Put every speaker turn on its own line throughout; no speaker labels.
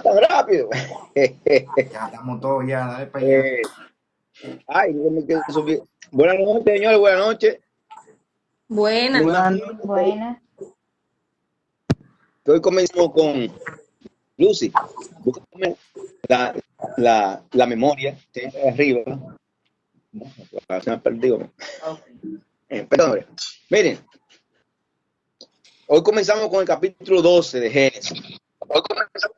tan rápido.
Ya estamos todos ya, dale para allá.
Eh, ay, no me quiero subir. Buenas noches, señores, buenas noches.
Buena.
Buenas
Buenas.
Hoy comenzamos con Lucy. Búscame la memoria, que está arriba. Se me ha perdido. Perdón. Miren, hoy comenzamos con el capítulo 12 de Génesis. Hoy comenzamos.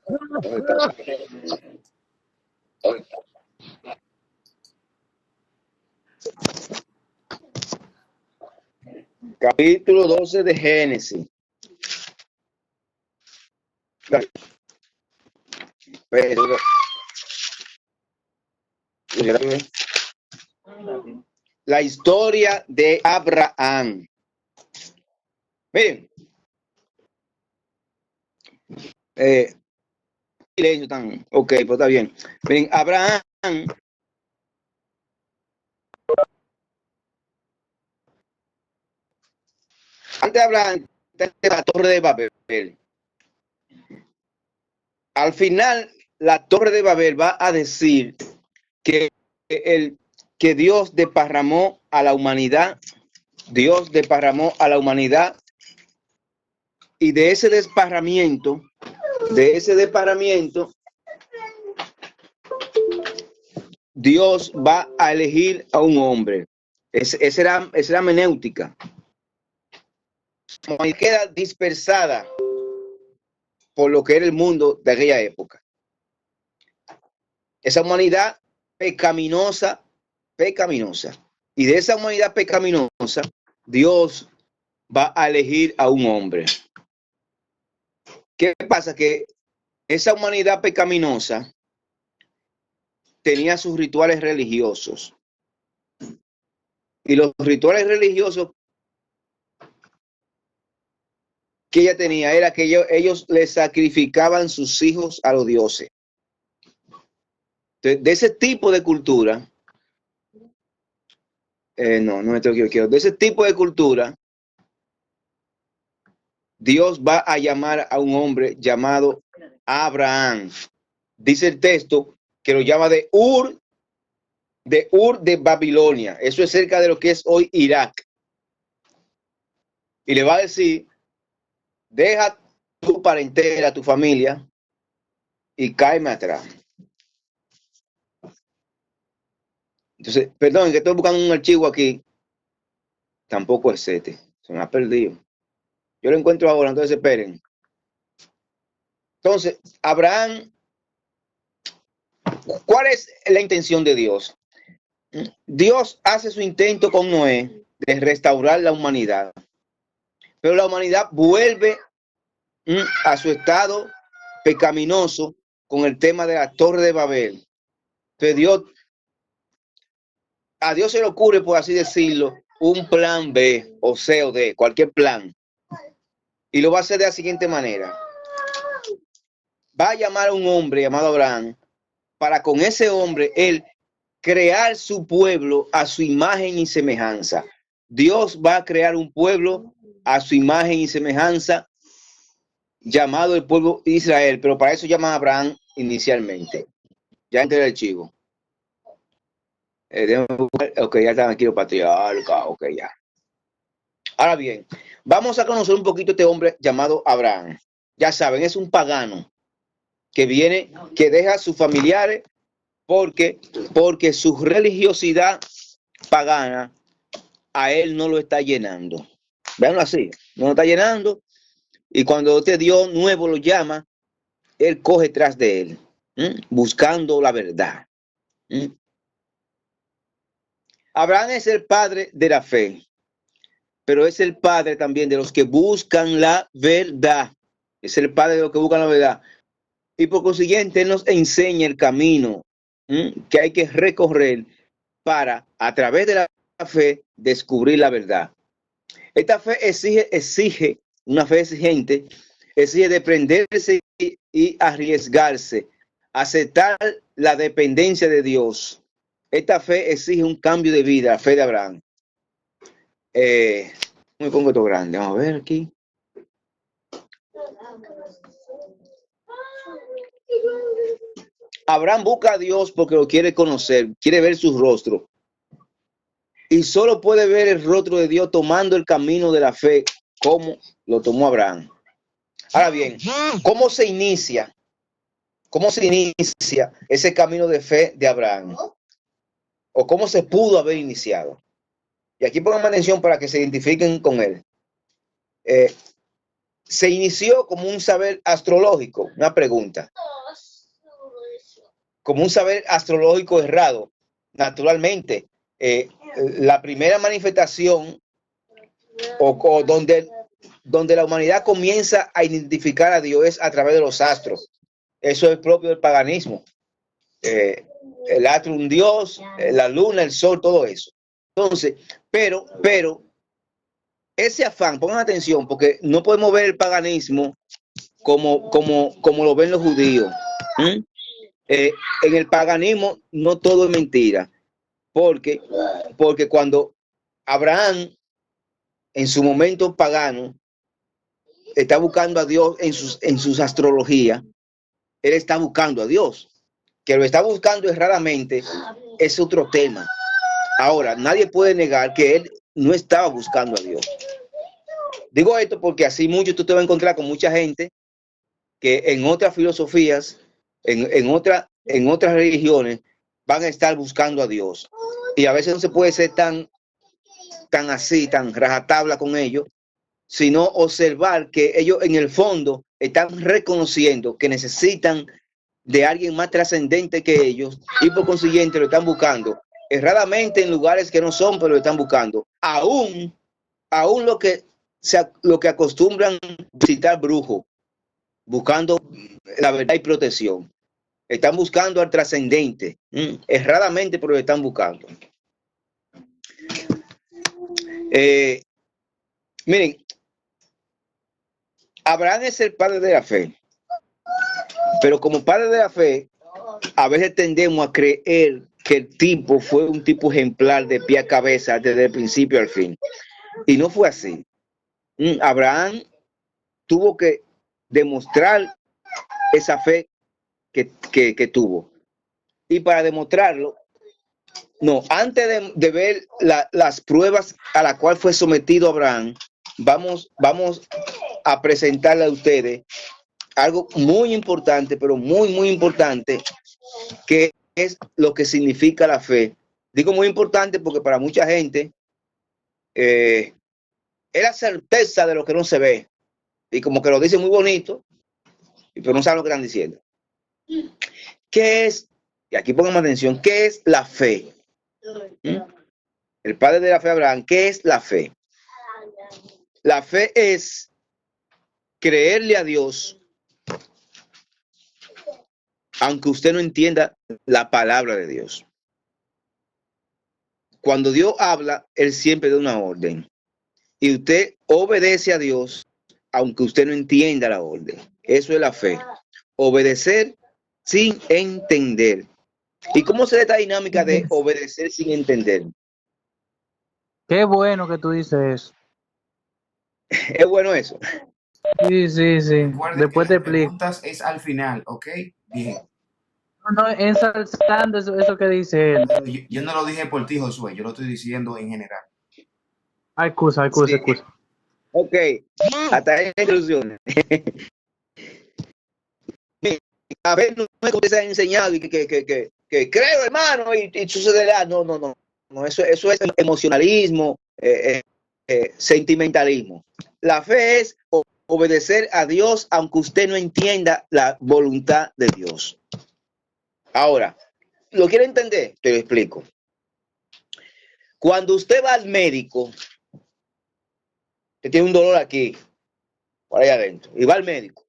Capítulo 12 de Génesis. Pero, la historia de Abraham. Miren, silencio tan, ok, pues está bien. Miren, Abraham antes de hablar de la Torre de Babel, al final la Torre de Babel va a decir que Dios desparramó a la humanidad, y de ese desparramiento, Dios va a elegir a un hombre. Esa era la menéutica. Y queda dispersada por lo que era el mundo de aquella época. Esa humanidad pecaminosa. Y de esa humanidad pecaminosa, Dios va a elegir a un hombre. ¿Qué pasa? Que esa humanidad pecaminosa tenía sus rituales religiosos. Y los rituales religiosos que ella tenía era que ellos le sacrificaban sus hijos a los dioses. Entonces, de ese tipo de cultura, de ese tipo de cultura, Dios va a llamar a un hombre llamado Abraham. Dice el texto que lo llama de Ur de Babilonia. Eso es cerca de lo que es hoy Irak. Y le va a decir, deja tu parentela, tu familia, y cáeme atrás. Entonces, perdón, que estoy buscando un archivo aquí. Tampoco es este. Se me ha perdido. Yo lo encuentro ahora, entonces esperen. Entonces, Abraham, ¿cuál es la intención de Dios? Dios hace su intento con Noé de restaurar la humanidad. Pero la humanidad vuelve a su estado pecaminoso con el tema de la Torre de Babel. Entonces a Dios se le ocurre, por así decirlo, un plan B o C o D, cualquier plan. Y lo va a hacer de la siguiente manera. Va a llamar a un hombre llamado Abraham para con ese hombre él crear su pueblo a su imagen y semejanza. Dios va a crear un pueblo a su imagen y semejanza llamado el pueblo de Israel, pero para eso llama a Abraham inicialmente. Ya entré el archivo. Ok, ya está aquí el patriarca, ok, ya. Ahora bien, vamos a conocer un poquito a este hombre llamado Abraham. Ya saben, es un pagano que viene, que deja a sus familiares porque su religiosidad pagana a él no lo está llenando. Veanlo así, no lo está llenando, y cuando este Dios nuevo lo llama, él coge tras de él, buscando la verdad. Abraham es el padre de la fe, pero es el padre también de los que buscan la verdad. Es el padre de los que buscan la verdad. Y por consiguiente, él nos enseña el camino que hay que recorrer para, a través de la fe, descubrir la verdad. Esta fe exige una fe exigente, exige desprenderse y arriesgarse, aceptar la dependencia de Dios. Esta fe exige un cambio de vida, la fe de Abraham. Me pongo esto grande, vamos a ver aquí. Abraham busca a Dios porque lo quiere conocer, quiere ver su rostro. Y solo puede ver el rostro de Dios tomando el camino de la fe, como lo tomó Abraham. Ahora bien, ¿cómo se inicia? ¿Cómo se inicia ese camino de fe de Abraham? ¿O cómo se pudo haber iniciado? Y aquí pongan atención para que se identifiquen con él. Se inició como un saber astrológico, una pregunta. Como un saber astrológico errado. Naturalmente, la primera manifestación o donde la humanidad comienza a identificar a Dios es a través de los astros. Eso es propio del paganismo. El astro, un dios, la luna, el sol, todo eso. Entonces, pero ese afán, pongan atención, porque no podemos ver el paganismo como lo ven los judíos. En el paganismo no todo es mentira, porque cuando Abraham en su momento pagano está buscando a Dios en sus astrologías, él está buscando a Dios. Que lo está buscando erradamente es otro tema. Ahora, nadie puede negar que él no estaba buscando a Dios. Digo esto porque así mucho tú te vas a encontrar con mucha gente que en otras filosofías, en otras religiones, van a estar buscando a Dios. Y a veces no se puede ser tan así, tan rajatabla con ellos, sino observar que ellos en el fondo están reconociendo que necesitan de alguien más trascendente que ellos y por consiguiente lo están buscando erradamente en lugares que no son, pero lo están buscando. Aún lo que acostumbran visitar brujos, buscando la verdad y protección. Están buscando al trascendente, erradamente, pero lo están buscando. Miren, Abraham es el padre de la fe, pero como padre de la fe, a veces tendemos a creer que el tipo fue un tipo ejemplar de pie a cabeza desde el principio al fin. Y no fue así. Abraham tuvo que demostrar esa fe que tuvo. Y para demostrarlo, antes de ver las pruebas a las cuales fue sometido Abraham, vamos a presentarle a ustedes algo muy importante, pero muy, muy importante, que es lo que significa la fe. Digo muy importante porque para mucha gente es la certeza de lo que no se ve. Y como que lo dicen muy bonito, pero no saben lo que están diciendo. ¿Qué es? Y aquí pongamos atención, ¿qué es la fe? El padre de la fe, Abraham, ¿qué es la fe? La fe es creerle a Dios aunque usted no entienda la palabra de Dios. Cuando Dios habla, Él siempre da una orden. Y usted obedece a Dios aunque usted no entienda la orden. Eso es la fe. Obedecer sin entender. ¿Y cómo se da esta dinámica de obedecer sin entender?
Qué bueno que tú dices eso.
Es bueno eso.
Sí.
Recuerde
Después
que
te
las
explico.
preguntas es al final, ¿ok? Bien.
No, ensalzando eso que dice él.
Yo no lo dije por ti, Josué, yo lo estoy diciendo en general.
Excusa.
Sí. Ok, hasta ahí la introducción. A ver, no es que se ha enseñado y que creo, hermano, y sucederá. No. Eso es emocionalismo, sentimentalismo. La fe es obedecer a Dios aunque usted no entienda la voluntad de Dios. Ahora, ¿lo quiere entender? Te lo explico. Cuando usted va al médico, que tiene un dolor aquí, por ahí adentro, y va al médico,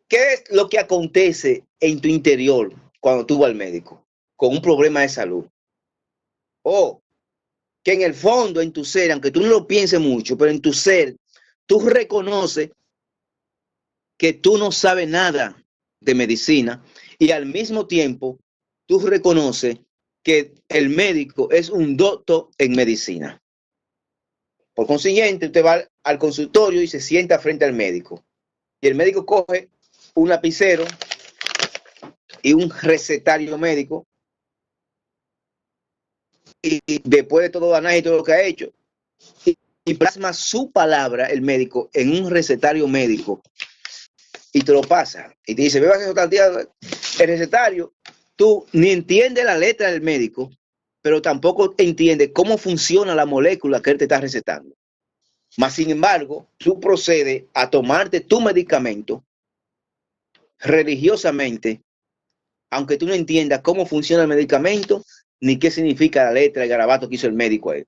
¿qué es lo que acontece en tu interior cuando tú vas al médico con un problema de salud? O que en el fondo, en tu ser, aunque tú no lo pienses mucho, pero en tu ser, tú reconoces que tú no sabes nada de medicina y al mismo tiempo tú reconoces que el médico es un doctor en medicina. Por consiguiente, usted va al consultorio y se sienta frente al médico. Y el médico coge un lapicero y un recetario médico, y después de todo análisis y todo lo que ha hecho, y plasma su palabra, el médico, en un recetario médico, y te lo pasa, y te dice, beba eso tal día. El recetario, tú ni entiendes la letra del médico, pero tampoco entiendes cómo funciona la molécula que él te está recetando. Mas, sin embargo, tú procedes a tomarte tu medicamento religiosamente, aunque tú no entiendas cómo funciona el medicamento, ni qué significa la letra, el garabato que hizo el médico a él.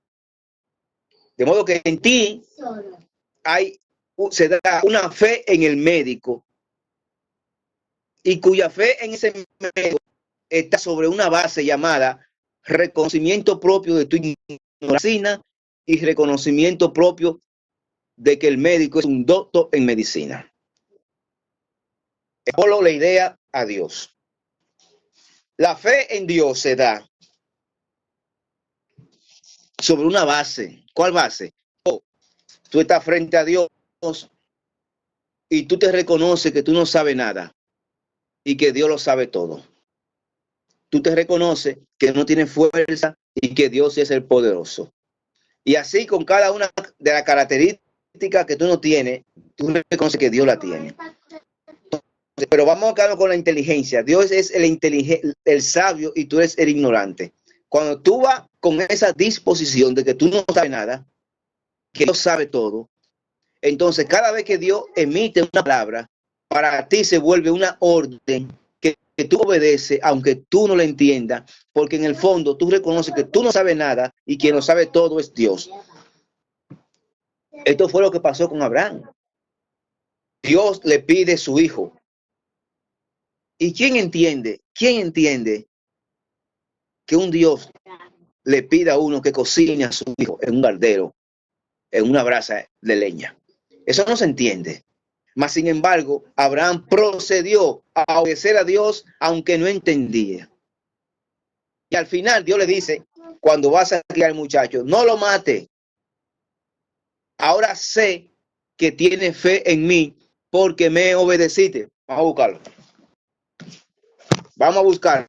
De modo que en ti se da una fe en el médico, y cuya fe en ese médico está sobre una base llamada reconocimiento propio de tu ignorancia y reconocimiento propio de que el médico es un doctor en medicina. Solo la idea a Dios. La fe en Dios se da sobre una base. ¿Cuál base? Tú estás frente a Dios y tú te reconoces que tú no sabes nada y que Dios lo sabe todo. Tú te reconoces que no tienes fuerza y que Dios es el poderoso. Y así con cada una de las características que tú no tienes, tú reconoces que Dios la tiene. Pero vamos a quedarnos con la inteligencia. Dios es el sabio y tú eres el ignorante. Cuando tú vas con esa disposición de que tú no sabes nada, que Dios sabe todo, entonces cada vez que Dios emite una palabra, para ti se vuelve una orden que tú obedeces, aunque tú no la entiendas, porque en el fondo tú reconoces que tú no sabes nada y quien lo sabe todo es Dios. Esto fue lo que pasó con Abraham. Dios le pide su hijo. ¿Y quién entiende? ¿Quién entiende que un Dios le pida a uno que cocine a su hijo en un caldero, en una brasa de leña? Eso no se entiende. Mas, sin embargo, Abraham procedió a obedecer a Dios, aunque no entendía. Y al final Dios le dice, cuando vas a criar al muchacho, no lo mate. Ahora sé que tiene fe en mí porque me obedeciste. Vamos a buscarlo. Vamos a buscarlo.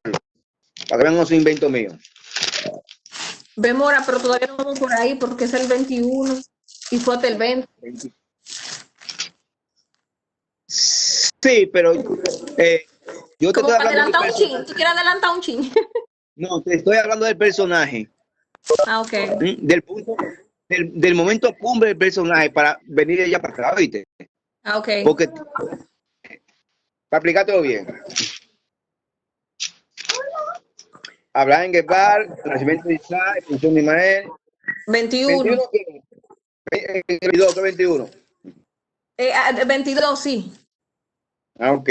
Para que vean los inventos míos.
Vemos, pero todavía no vamos por ahí porque es el 21 y fue hasta el 20.
Sí, pero yo te
Como
estoy
para
hablando
adelantar un chin. ¿Tú quieres adelantar un chin?
No, te estoy hablando del personaje.
Ah, ok.
Del punto, del momento cumbre del personaje para venir ella para acá, ¿viste?
Ah, ok.
Porque, para explicártelo bien, Abraham en Gebar, nacimiento de Isaac, expulsión de Ismael.
21.
22, ¿qué 21?
22, sí.
Ah, ok.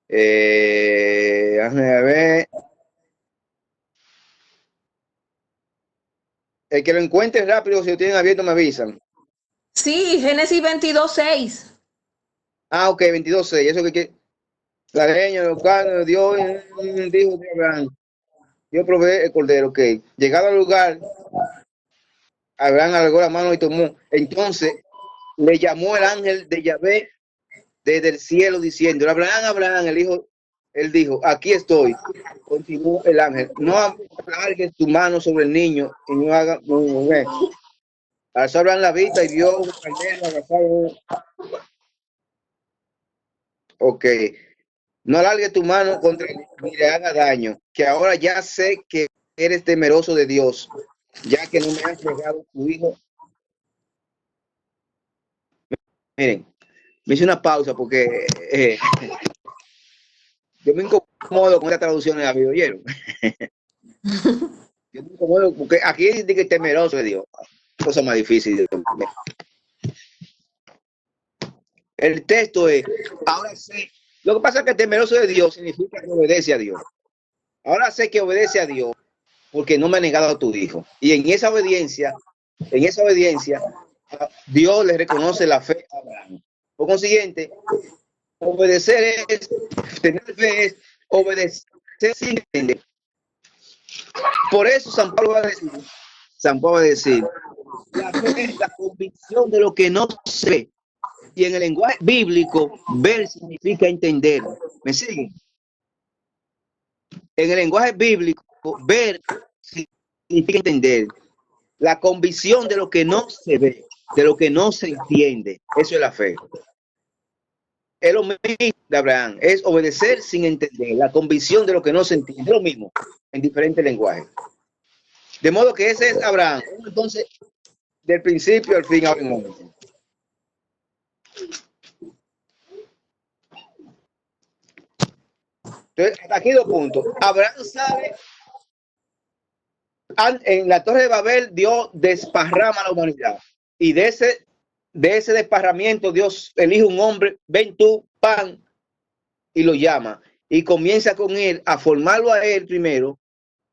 Déjame ver. El que lo encuentre rápido, si lo tienen abierto, me avisan.
Sí, Génesis 22, 6.
Ah, ok, 22:6. Eso que la leña, los carnes, Dios dijo de Abraham. Dios provee el cordero, ok. Llegado al lugar, Abraham alargó la mano y tomó. Entonces le llamó el ángel de Yahvé desde el cielo diciendo, Abraham, Abraham, él dijo, aquí estoy. Continuó el ángel, no alargues tu mano sobre el niño y no haga. Alzó Abraham la vista y vio un carnero abrazado. Ok. No alargues tu mano contra él ni le haga daño, que ahora ya sé que eres temeroso de Dios, ya que no me has entregado tu hijo. Miren, me hice una pausa porque yo me incomodo con esta traducción de la Biblia, ¿oyeron? Yo me incomodo porque aquí dice que es temeroso de Dios, cosa más difícil. El texto es, ahora sé, lo que pasa es que temeroso de Dios significa que obedece a Dios. Ahora sé que obedece a Dios porque no me ha negado a tu hijo. Y en esa obediencia, Dios le reconoce la fe a Abraham. Por consiguiente, obedecer es, tener fe es obedecer sin entender. Por eso San Pablo va a decir, la fe es la convicción de lo que no se ve. Y en el lenguaje bíblico, ver significa entender. ¿Me siguen? En el lenguaje bíblico, ver significa entender. La convicción de lo que no se ve, de lo que no se entiende. Eso es la fe. Es lo mismo de Abraham, es obedecer sin entender, la convicción de lo que no se entiende, es lo mismo en diferentes lenguajes. De modo que ese es Abraham. Entonces, del principio al fin, ahora en un momento. Entonces, hasta aquí 2 puntos. Abraham sale en la Torre de Babel, Dios desparrama a la humanidad. Y de ese desparramiento, Dios elige un hombre, ven tú, pan, y lo llama. Y comienza con él a formarlo a él primero,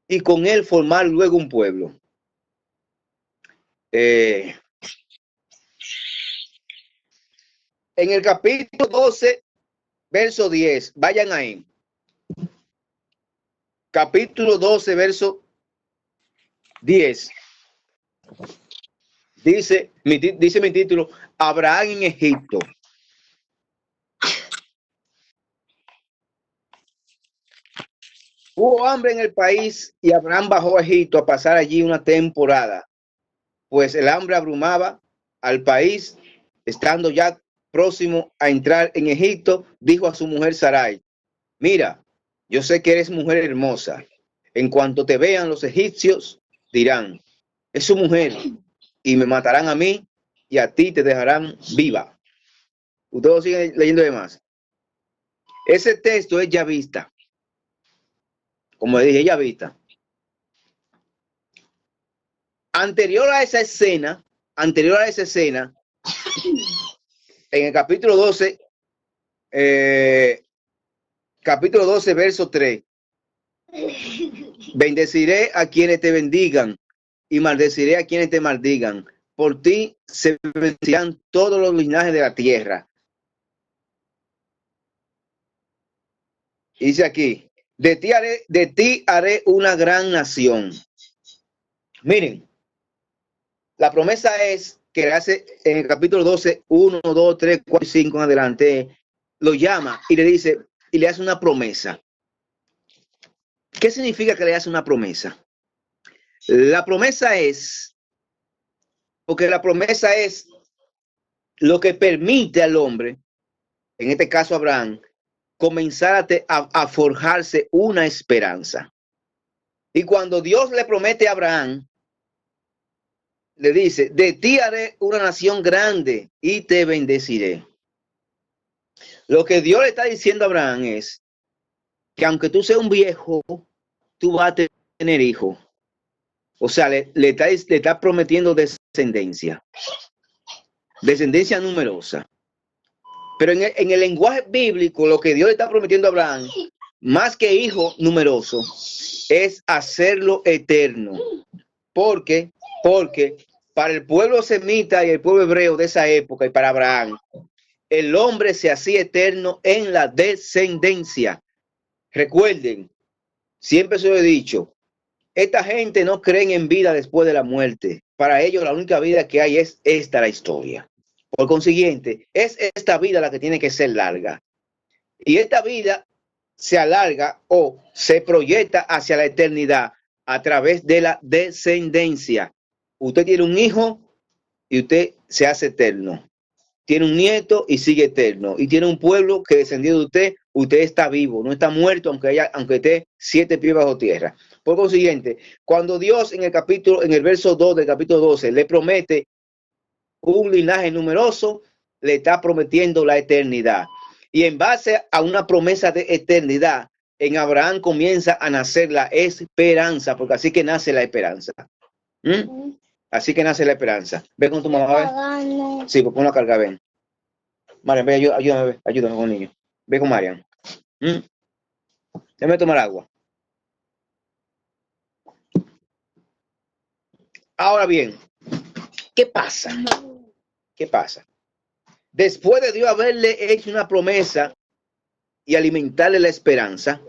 y con él formar luego un pueblo. En el capítulo 12, verso 10, vayan ahí. Capítulo 12, verso 10. Dice mi título, Abraham en Egipto. Hubo hambre en el país y Abraham bajó a Egipto a pasar allí una temporada, pues el hambre abrumaba al país. Estando ya próximo a entrar en Egipto, dijo a su mujer Sarai: mira, yo sé que eres mujer hermosa. En cuanto te vean los egipcios, dirán, es su mujer, y me matarán a mí, y a ti te dejarán viva. Ustedes siguen leyendo de más. Ese texto es ya vista. Como dije, ya vista. Anterior a esa escena, en el capítulo 12, verso 3, bendeciré a quienes te bendigan y maldeciré a quienes te maldigan. Por ti se bendecirán todos los linajes de la tierra. Dice aquí, de ti haré una gran nación. Miren, la promesa es que le hace en el capítulo 12, 1, 2, 3, 4, 5 en adelante, lo llama y le dice, y le hace una promesa. ¿Qué significa que le hace una promesa? La promesa es, porque la promesa es lo que permite al hombre, en este caso Abraham, comenzar a forjarse una esperanza. Y cuando Dios le promete a Abraham, le dice, de ti haré una nación grande y te bendeciré. Lo que Dios le está diciendo a Abraham es que aunque tú seas un viejo, tú vas a tener hijos. O sea, le está prometiendo descendencia numerosa. Pero en el lenguaje bíblico, lo que Dios le está prometiendo a Abraham, más que hijo numeroso, es hacerlo eterno. Porque para el pueblo semita y el pueblo hebreo de esa época y para Abraham, el hombre se hacía eterno en la descendencia. Recuerden, siempre se lo he dicho, esta gente no cree en vida después de la muerte. Para ellos la única vida que hay es esta, la historia. Por consiguiente, es esta vida la que tiene que ser larga. Y esta vida se alarga o se proyecta hacia la eternidad a través de la descendencia. Usted tiene un hijo y usted se hace eterno. Tiene un nieto y sigue eterno. Y tiene un pueblo que descendido de usted está vivo, no está muerto, aunque esté 7 pies bajo tierra. Por consiguiente, cuando Dios en el verso 2 del capítulo 12 le promete un linaje numeroso, le está prometiendo la eternidad. Y en base a una promesa de eternidad, en Abraham comienza a nacer la esperanza, porque así que nace la esperanza. Así que nace la esperanza. Ve con tu mamá, ¿ves? Sí, pues ponlo a cargar, ven. Marian, ve, ayúdame con el niño. Ve con Marian. Déjame tomar agua. Ahora bien, ¿qué pasa? Después de Dios haberle hecho una promesa y alimentarle la esperanza,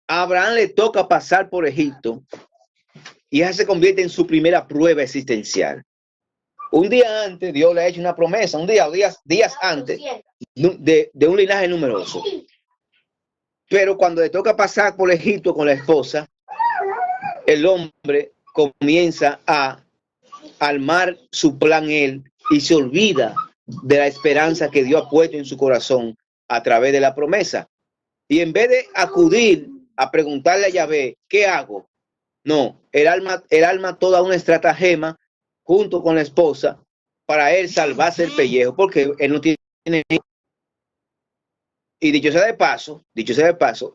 a Abraham le toca pasar por Egipto y esa se convierte en su primera prueba existencial. Un día antes Dios le ha hecho una promesa, un día o días antes, de un linaje numeroso. Pero cuando le toca pasar por Egipto con la esposa, el hombre comienza a armar su plan él y se olvida de la esperanza que Dios ha puesto en su corazón a través de la promesa. Y en vez de acudir a preguntarle a Yahvé, ¿qué hago? No, él arma toda una estratagema junto con la esposa para él salvarse el pellejo, porque él no tiene. Y dicho sea de paso,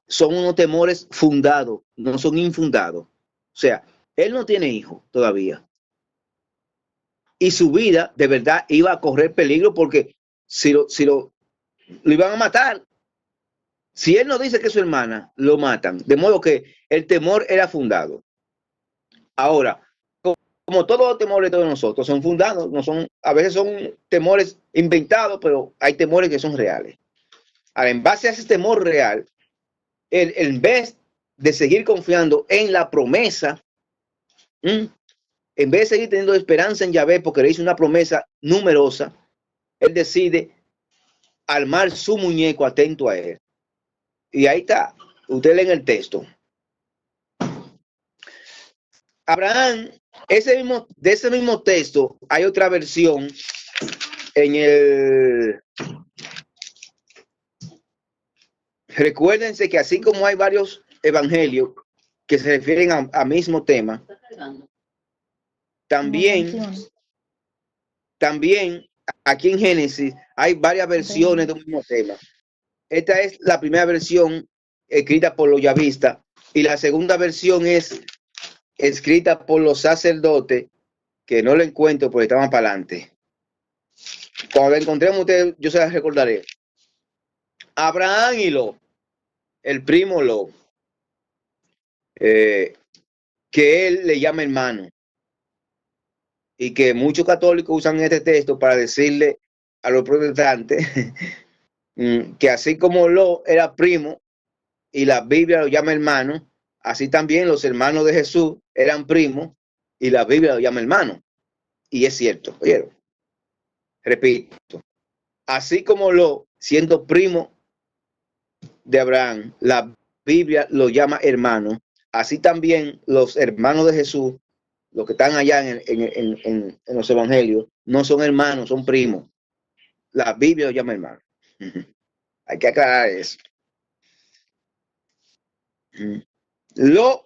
son unos temores fundados, no son infundados. O sea, él no tiene hijo todavía. Y su vida de verdad iba a correr peligro porque lo iban a matar. Si él no dice que es su hermana, lo matan. De modo que el temor era fundado. Ahora, como todos los temores de todos nosotros son fundados, no son, a veces son temores inventados, pero hay temores que son reales. Ahora, en base a ese temor real, él, en vez de seguir confiando en la promesa, en vez de seguir teniendo esperanza en Yahvé, porque le hizo una promesa numerosa, él decide armar su muñeco atento a él. Y ahí está, usted lee en el texto. Abraham, de ese mismo texto, hay otra versión en el... Recuérdense que así como hay varios evangelios que se refieren a mismo tema, también aquí en Génesis hay varias versiones del mismo tema. Esta es la primera versión escrita por los yavistas y la segunda versión es escrita por los sacerdotes, que no lo encuentro porque estaban para adelante. Cuando la encontremos ustedes, yo se las recordaré. Abraham y Lot, el primo Lot, que él le llama hermano, y que muchos católicos usan este texto para decirle a los protestantes que así como Lot era primo y la Biblia lo llama hermano, así también los hermanos de Jesús eran primos y la Biblia lo llama hermano. Y es cierto, ¿oyeron? Repito, así como Lot, siendo primo de Abraham, la Biblia lo llama hermano, así también los hermanos de Jesús, los que están allá en los evangelios, no son hermanos, son primos. La Biblia lo llama hermano. Hay que aclarar eso. No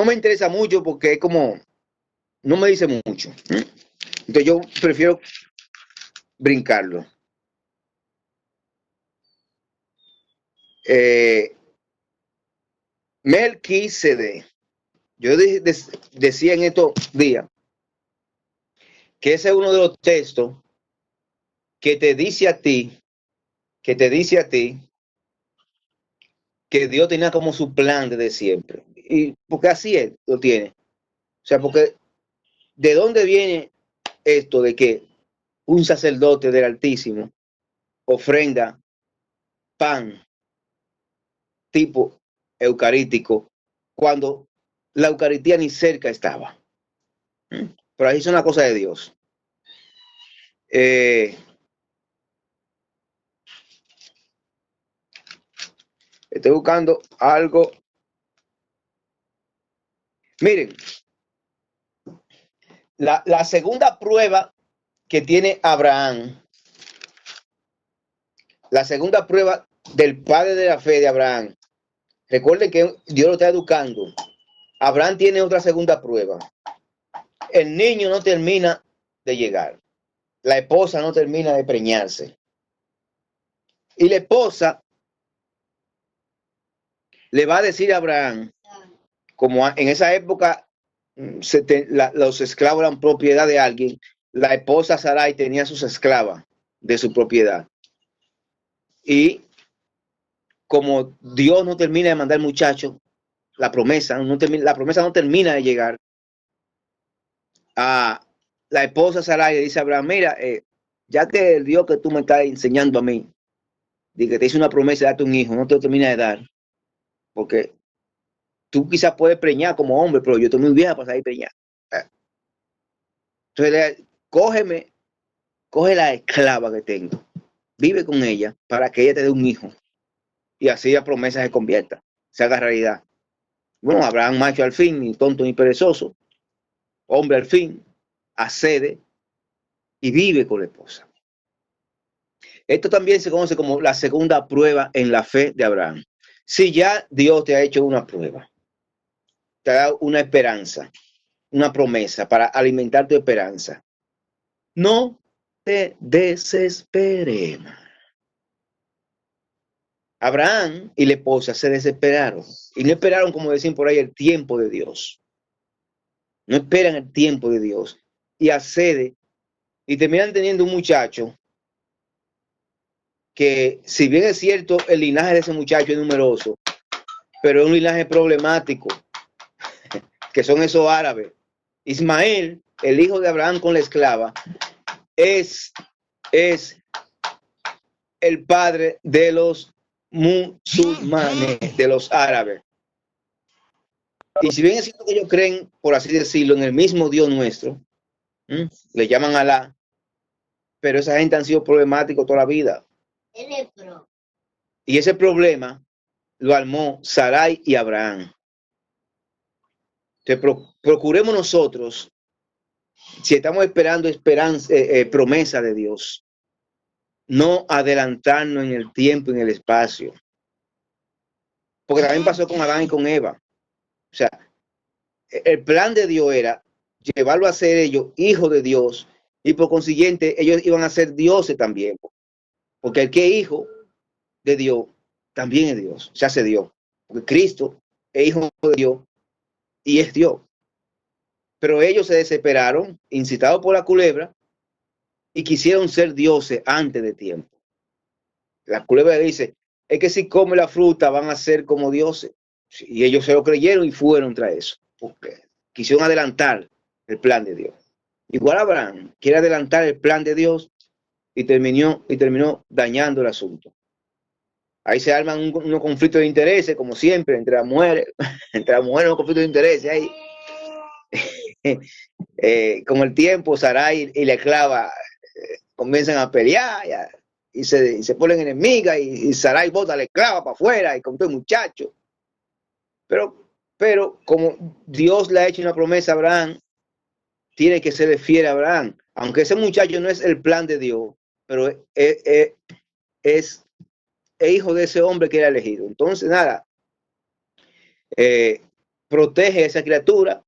me interesa mucho porque es como, no me dice mucho. Entonces yo prefiero brincarlo. Melquisedec. Yo decía en estos días que ese es uno de los textos que te dice a ti, que Dios tenía como su plan desde siempre. Y porque así él lo tiene. O sea, porque ¿de dónde viene esto de que un sacerdote del Altísimo ofrenda pan tipo eucarístico cuando la Eucaristía ni cerca estaba? Pero ahí es una cosa de Dios. Estoy buscando algo. Miren, la segunda prueba que tiene Abraham, la segunda prueba del padre de la fe de Abraham. Recuerden que Dios lo está educando. Abraham tiene otra segunda prueba. El niño no termina de llegar. La esposa no termina de preñarse. Y la esposa le va a decir a Abraham, como en esa época los esclavos eran propiedad de alguien, la esposa Sarai tenía sus esclavas de su propiedad. Y como Dios no termina de mandar muchachos, la promesa no termina de llegar, a la esposa Sarai le dice a Abraham, mira, ya que el Dios que tú me estás enseñando a mí, de que te hizo una promesa de darte un hijo, no te lo termina de dar, porque tú quizás puedes preñar como hombre, pero yo estoy muy vieja para salir preñar. Entonces, coge la esclava que tengo, vive con ella para que ella te dé un hijo. y así la promesa se convierta, se haga realidad. Bueno, Abraham macho al fin, ni tonto ni perezoso, hombre al fin, accede y vive con la esposa. Esto también se conoce como la segunda prueba en la fe de Abraham. Si ya Dios te ha hecho una prueba, te ha dado una esperanza, una promesa para alimentar tu esperanza, no te desesperes. Abraham y la esposa se desesperaron y no esperaron, como decían por ahí, el tiempo de Dios. No esperan el tiempo de Dios y accede y terminan teniendo un muchacho que, si bien es cierto, el linaje de ese muchacho es numeroso, pero es un linaje problemático, que son esos árabes. Ismael, el hijo de Abraham con la esclava, es el padre de los musulmanes, de los árabes. Y si bien es cierto que ellos creen, por así decirlo, en el mismo Dios nuestro, le llaman Alá, pero esa gente han sido problemáticos toda la vida. Y ese problema lo armó Sarai y Abraham. Entonces, procuremos nosotros, si estamos esperando promesa de Dios, no adelantarnos en el tiempo y en el espacio. Porque también pasó con Adán y con Eva. O sea, el plan de Dios era llevarlo a ser ellos hijos de Dios y por consiguiente ellos iban a ser dioses también. Porque el que es hijo de Dios también es Dios, se hace Dios. Porque Cristo es hijo de Dios y es Dios. Pero ellos se desesperaron, incitados por la culebra, y quisieron ser dioses antes de tiempo. La culebra dice, es que si come la fruta van a ser como dioses. Y ellos se lo creyeron y fueron tras eso. Porque quisieron adelantar el plan de Dios. Igual Abraham quiere adelantar el plan de Dios y terminó dañando el asunto. Ahí se arman unos conflictos de intereses, como siempre, entre las mujeres. Entre las mujeres, unos conflictos de intereses ahí. Con el tiempo, Sarai y la esclava comienzan a pelear y se ponen enemigas y Sarai bota a la esclava para afuera y con todo el muchacho. Pero como Dios le ha hecho una promesa a Abraham, tiene que ser fiel a Abraham. Aunque ese muchacho no es el plan de Dios, pero es hijo de ese hombre que era elegido. Entonces, nada, protege a esa criatura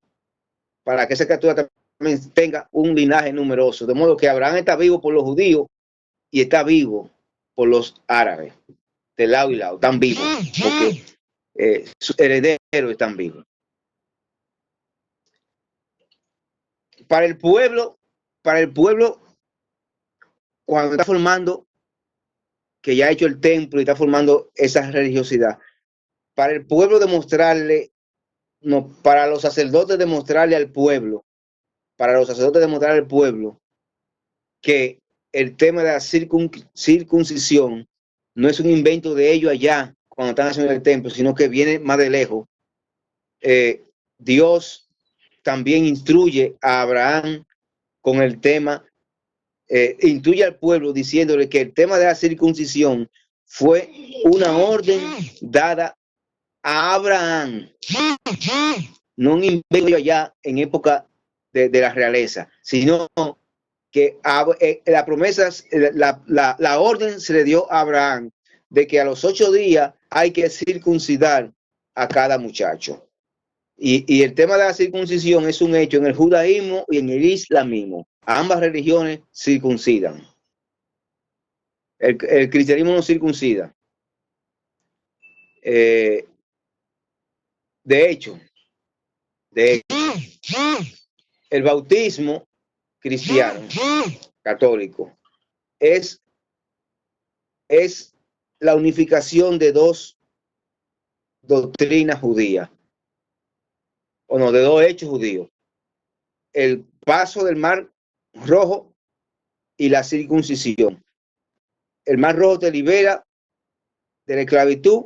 para que esa criatura también tenga un linaje numeroso. De modo que Abraham está vivo por los judíos y está vivo por los árabes. De lado y lado, están vivos, porque sus herederos están vivos. Para el pueblo, cuando está formando, que ya ha hecho el templo y está formando esa religiosidad, para el pueblo demostrarle, no, para los sacerdotes demostrarle al pueblo, que el tema de la circuncisión no es un invento de ellos allá cuando están haciendo el templo, sino que viene más de lejos. Dios también instruye a Abraham con el tema, instruye al pueblo diciéndole que el tema de la circuncisión fue una orden dada a Abraham, no un invento allá en época de la realeza, sino que la promesa, la orden se le dio a Abraham de que a los 8 días hay que circuncidar a cada muchacho. Y el tema de la circuncisión es un hecho en el judaísmo y en el islamismo. Ambas religiones circuncidan. El cristianismo no circuncida. De hecho, el bautismo cristiano, católico, es la unificación de dos doctrinas judías, o no, de dos hechos judíos. El paso del Mar Rojo y la circuncisión. El Mar Rojo te libera de la esclavitud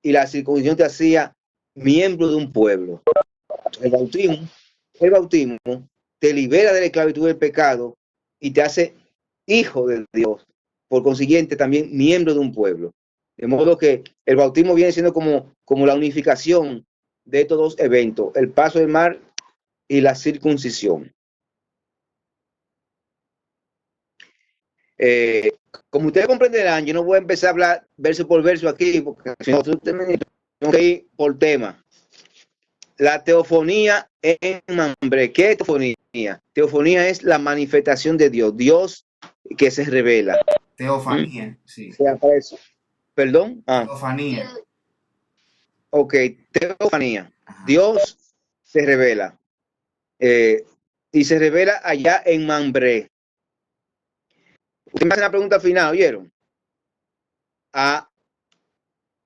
y la circuncisión te hacía miembro de un pueblo. El bautismo te libera de la esclavitud del pecado y te hace hijo de Dios. Por consiguiente, también miembro de un pueblo. De modo que el bautismo viene siendo como la unificación de estos dos eventos, el paso del mar y la circuncisión. Como ustedes comprenderán, yo no voy a empezar a hablar verso por verso aquí, porque si no, tengo que ir por tema. La teofonía en Mambré. ¿Qué es teofonía? Teofonía es la manifestación de Dios, Dios que se revela.
Teofanía, sí.
Se aparece. ¿Perdón?
Teofanía.
Ok, teofanía.
Ajá.
Dios se revela. Y se revela allá en Mambré. Usted me hace una pregunta final, ¿oyeron?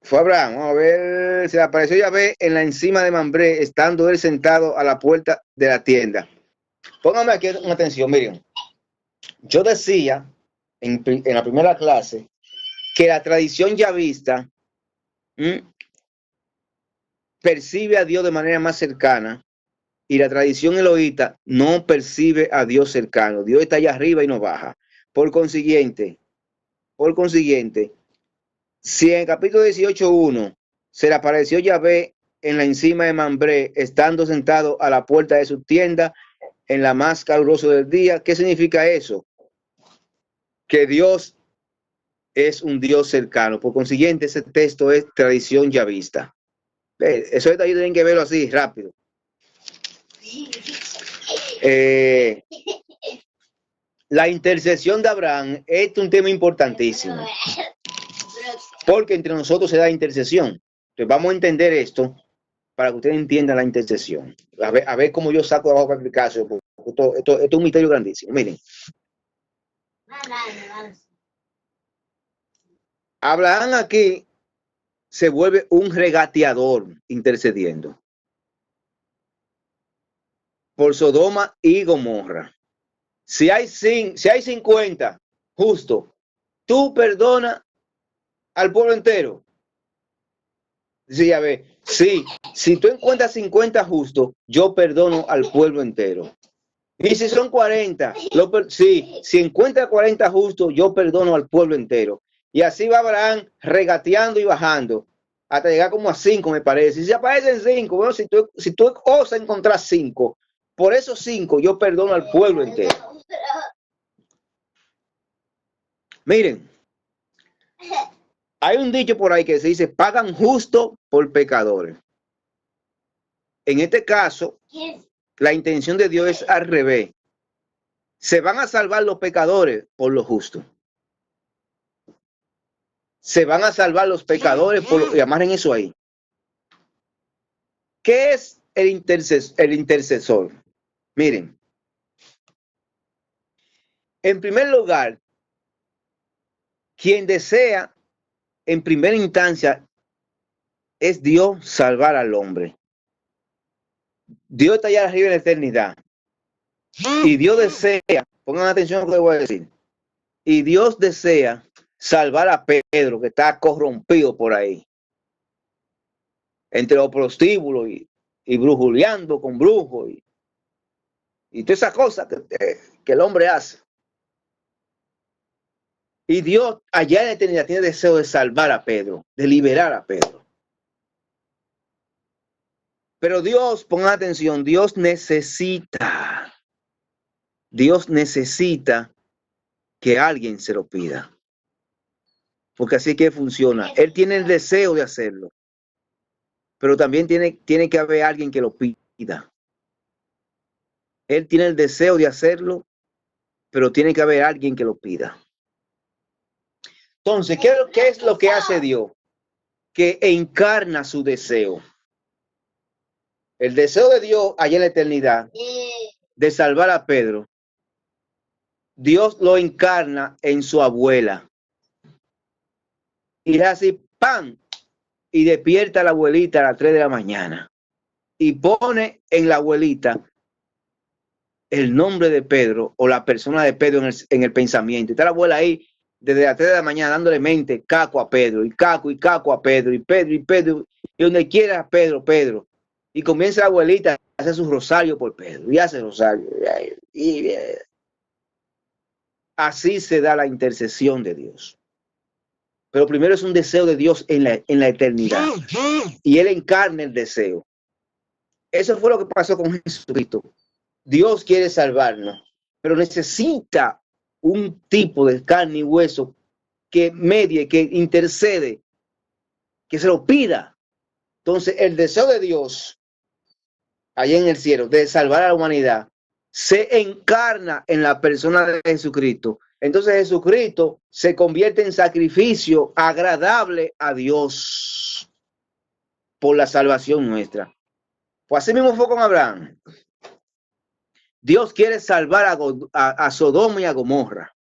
Fue Abraham, vamos a ver, se apareció Yahvé en la encima de Mambré, estando él sentado a la puerta de la tienda. Pónganme aquí una atención, miren. Yo decía en la primera clase que la tradición yavista percibe a Dios de manera más cercana y la tradición elohita no percibe a Dios cercano. Dios está allá arriba y no baja. Por consiguiente, si en el capítulo 18:1 se le apareció Yahvé en la encima de Mambré, estando sentado a la puerta de su tienda en la más caluroso del día, ¿qué significa eso? Que Dios es un Dios cercano. Por consiguiente, ese texto es tradición yavista. Eso detalles tienen que verlo así, rápido. La intercesión de Abraham es un tema importantísimo, porque entre nosotros se da intercesión. Entonces vamos a entender esto para que ustedes entiendan la intercesión. A ver cómo yo saco de abajo para explicarse. Esto es un misterio grandísimo. Miren. Abraham aquí se vuelve un regateador intercediendo por Sodoma y Gomorra. Si hay 50 justos, tú perdonas al pueblo entero. Sí, a ver, sí, si tú encuentras 50 justos, yo perdono al pueblo entero. Y si son 40, si encuentras 40 justos, yo perdono al pueblo entero. Y así va Abraham regateando y bajando, hasta llegar como a 5, me parece. Y si aparecen 5, bueno, si tú osas encontrar 5, por esos 5 yo perdono al pueblo entero. Miren, hay un dicho por ahí que se dice, pagan justo por pecadores. En este caso, la intención de Dios es al revés. Se van a salvar los pecadores por lo justo. Se van a salvar los pecadores por lo... Y amarren eso ahí. ¿Qué es el intercesor? Miren. En primer lugar, quien desea en primera instancia es Dios salvar al hombre. Dios está allá arriba en la eternidad. Y Dios desea, pongan atención a lo que voy a decir. Y Dios desea salvar a Pedro, que está corrompido por ahí. Entre los prostíbulos y brujuleando con brujos y todas esas cosas que el hombre hace. Y Dios allá en la eternidad tiene deseo de salvar a Pedro, de liberar a Pedro. Pero Dios, pongan atención, Dios necesita que alguien se lo pida. Porque así es que funciona. Él tiene el deseo de hacerlo, pero también tiene que haber alguien que lo pida. Él tiene el deseo de hacerlo, pero tiene que haber alguien que lo pida. Entonces, ¿qué es lo que hace Dios? Que encarna su deseo. El deseo de Dios allá en la eternidad de salvar a Pedro, Dios lo encarna en su abuela. Y es así, ¡pam! Y despierta a la abuelita a las 3 de la mañana. Y pone en la abuelita el nombre de Pedro o la persona de Pedro en el pensamiento. Y está la abuela ahí desde las 3 de la mañana dándole mente, caco a Pedro, y caco a Pedro, y Pedro, y donde quiera Pedro. Y comienza la abuelita a hacer su rosario por Pedro, y hace rosario. Y así se da la intercesión de Dios. Pero primero es un deseo de Dios en la eternidad. Y Él encarna el deseo. Eso fue lo que pasó con Jesucristo. Dios quiere salvarnos, pero necesita un tipo de carne y hueso que medie, que intercede, que se lo pida. Entonces, el deseo de Dios, allá en el cielo, de salvar a la humanidad, se encarna en la persona de Jesucristo. Entonces, Jesucristo se convierte en sacrificio agradable a Dios por la salvación nuestra. Pues así mismo fue con Abraham. Dios quiere salvar a Sodoma y a Gomorra.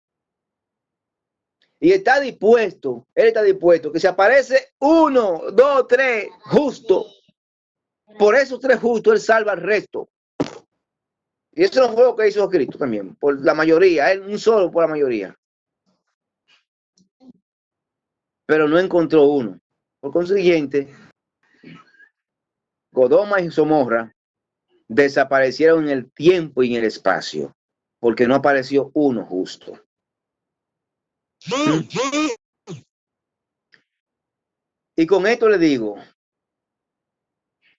Y está dispuesto, Él está dispuesto, que se aparece 1, 2, 3, justo. Por esos 3 justos, Él salva al resto. Y eso no fue lo que hizo Cristo también, por la mayoría, Él un solo por la mayoría. Pero no encontró uno. Por consiguiente, Sodoma y Gomorra desaparecieron en el tiempo y en el espacio, porque no apareció uno justo. Y con esto le digo,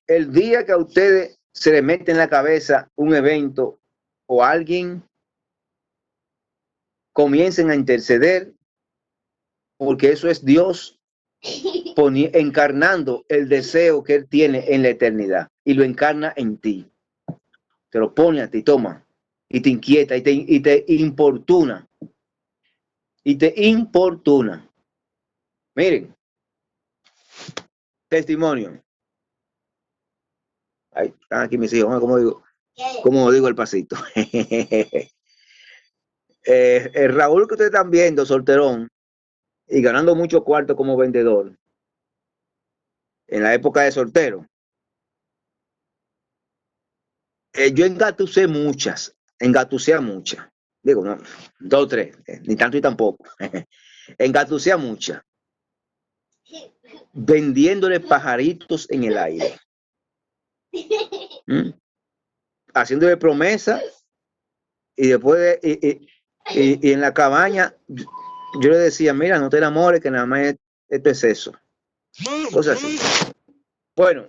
el día que a ustedes se les mete en la cabeza un evento o alguien, comiencen a interceder, porque eso es Dios encarnando el deseo que Él tiene en la eternidad y lo encarna en ti. Te lo pone a ti, toma, y te inquieta y te importuna. Y te importuna. Miren, testimonio. Ahí están aquí mis hijos, como digo el pasito. El Raúl que ustedes están viendo, solterón, y ganando mucho cuarto como vendedor, en la época de soltero, yo engatusé a muchas, digo, no, 2 o 3, ni tanto y tampoco, engatusé a muchas, vendiéndole pajaritos en el aire, haciéndole promesas, y después y en la cabaña yo le decía, mira, no te enamores, que nada más esto es eso. Cosas así. Bueno,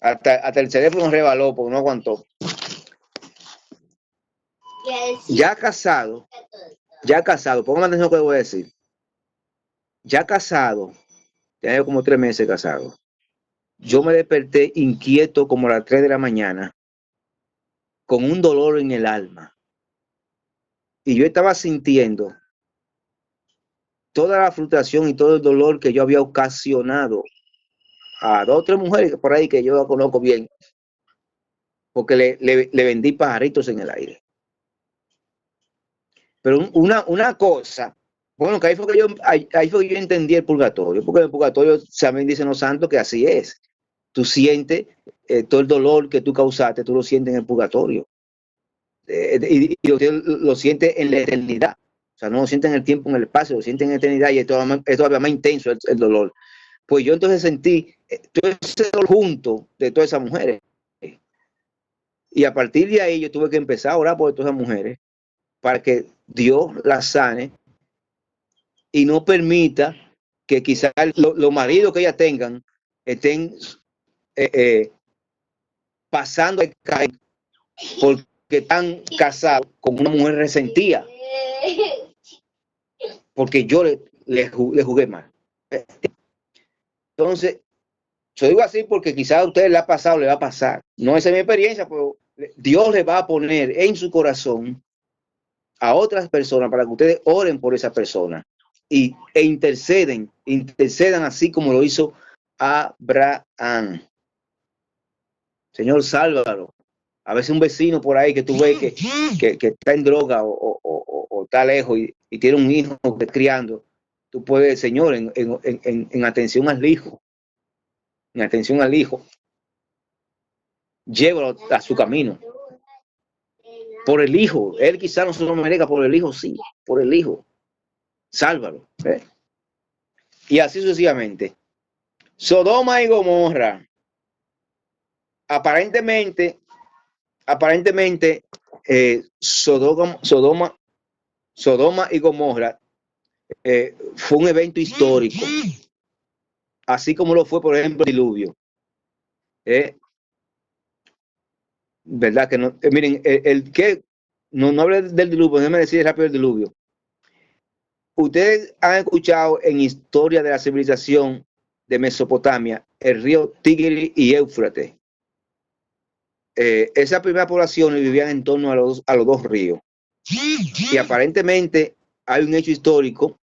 hasta el teléfono rebaló porque no aguantó. Ya casado, póngame atención a lo que voy a decir. Ya casado, tenía como 3 meses casado. Yo me desperté inquieto como a las 3 de la mañana, con un dolor en el alma. Y yo estaba sintiendo toda la frustración y todo el dolor que yo había ocasionado a 2 o 3 mujeres por ahí que yo la conozco bien, porque le vendí pajaritos en el aire. Pero una cosa, bueno, que ahí fue que yo entendí el purgatorio, porque en el purgatorio también dicen los santos que así es. Tú sientes todo el dolor que tú causaste, tú lo sientes en el purgatorio. Y lo sientes en la eternidad. O sea, no lo sientes en el tiempo, en el espacio, lo sientes en la eternidad y es todavía más intenso el dolor. Pues yo entonces sentí todo ese dolor junto de todas esas mujeres. Y a partir de ahí yo tuve que empezar a orar por todas esas mujeres para que Dios las sane y no permita que quizás los maridos que ellas tengan estén pasando de caer porque están casados con una mujer resentida, porque yo le jugué mal. Entonces, yo digo así porque quizás a ustedes le ha pasado, le va a pasar. No esa es mi experiencia, pero Dios le va a poner en su corazón a otras personas para que ustedes oren por esa persona e intercedan así como lo hizo Abraham. Señor, sálvalo. A veces un vecino por ahí que tú ves que está en droga o está lejos y tiene un hijo que está criando, tú puedes, Señor, en atención al hijo, llévalo a su camino. Por el hijo, él quizás no se lo merezca, por el hijo sí, por el hijo. Sálvalo. Y así sucesivamente. Sodoma y Gomorra. Aparentemente, Sodoma y Gomorra fue un evento histórico, así como lo fue, por ejemplo, el diluvio. ¿Verdad? Que no, miren, el que no hable del diluvio, déjeme decir rápido el diluvio. Ustedes han escuchado en historia de la civilización de Mesopotamia el río Tigris y Éufrates. Esa primera población vivían en torno a los dos ríos. Y aparentemente hay un hecho histórico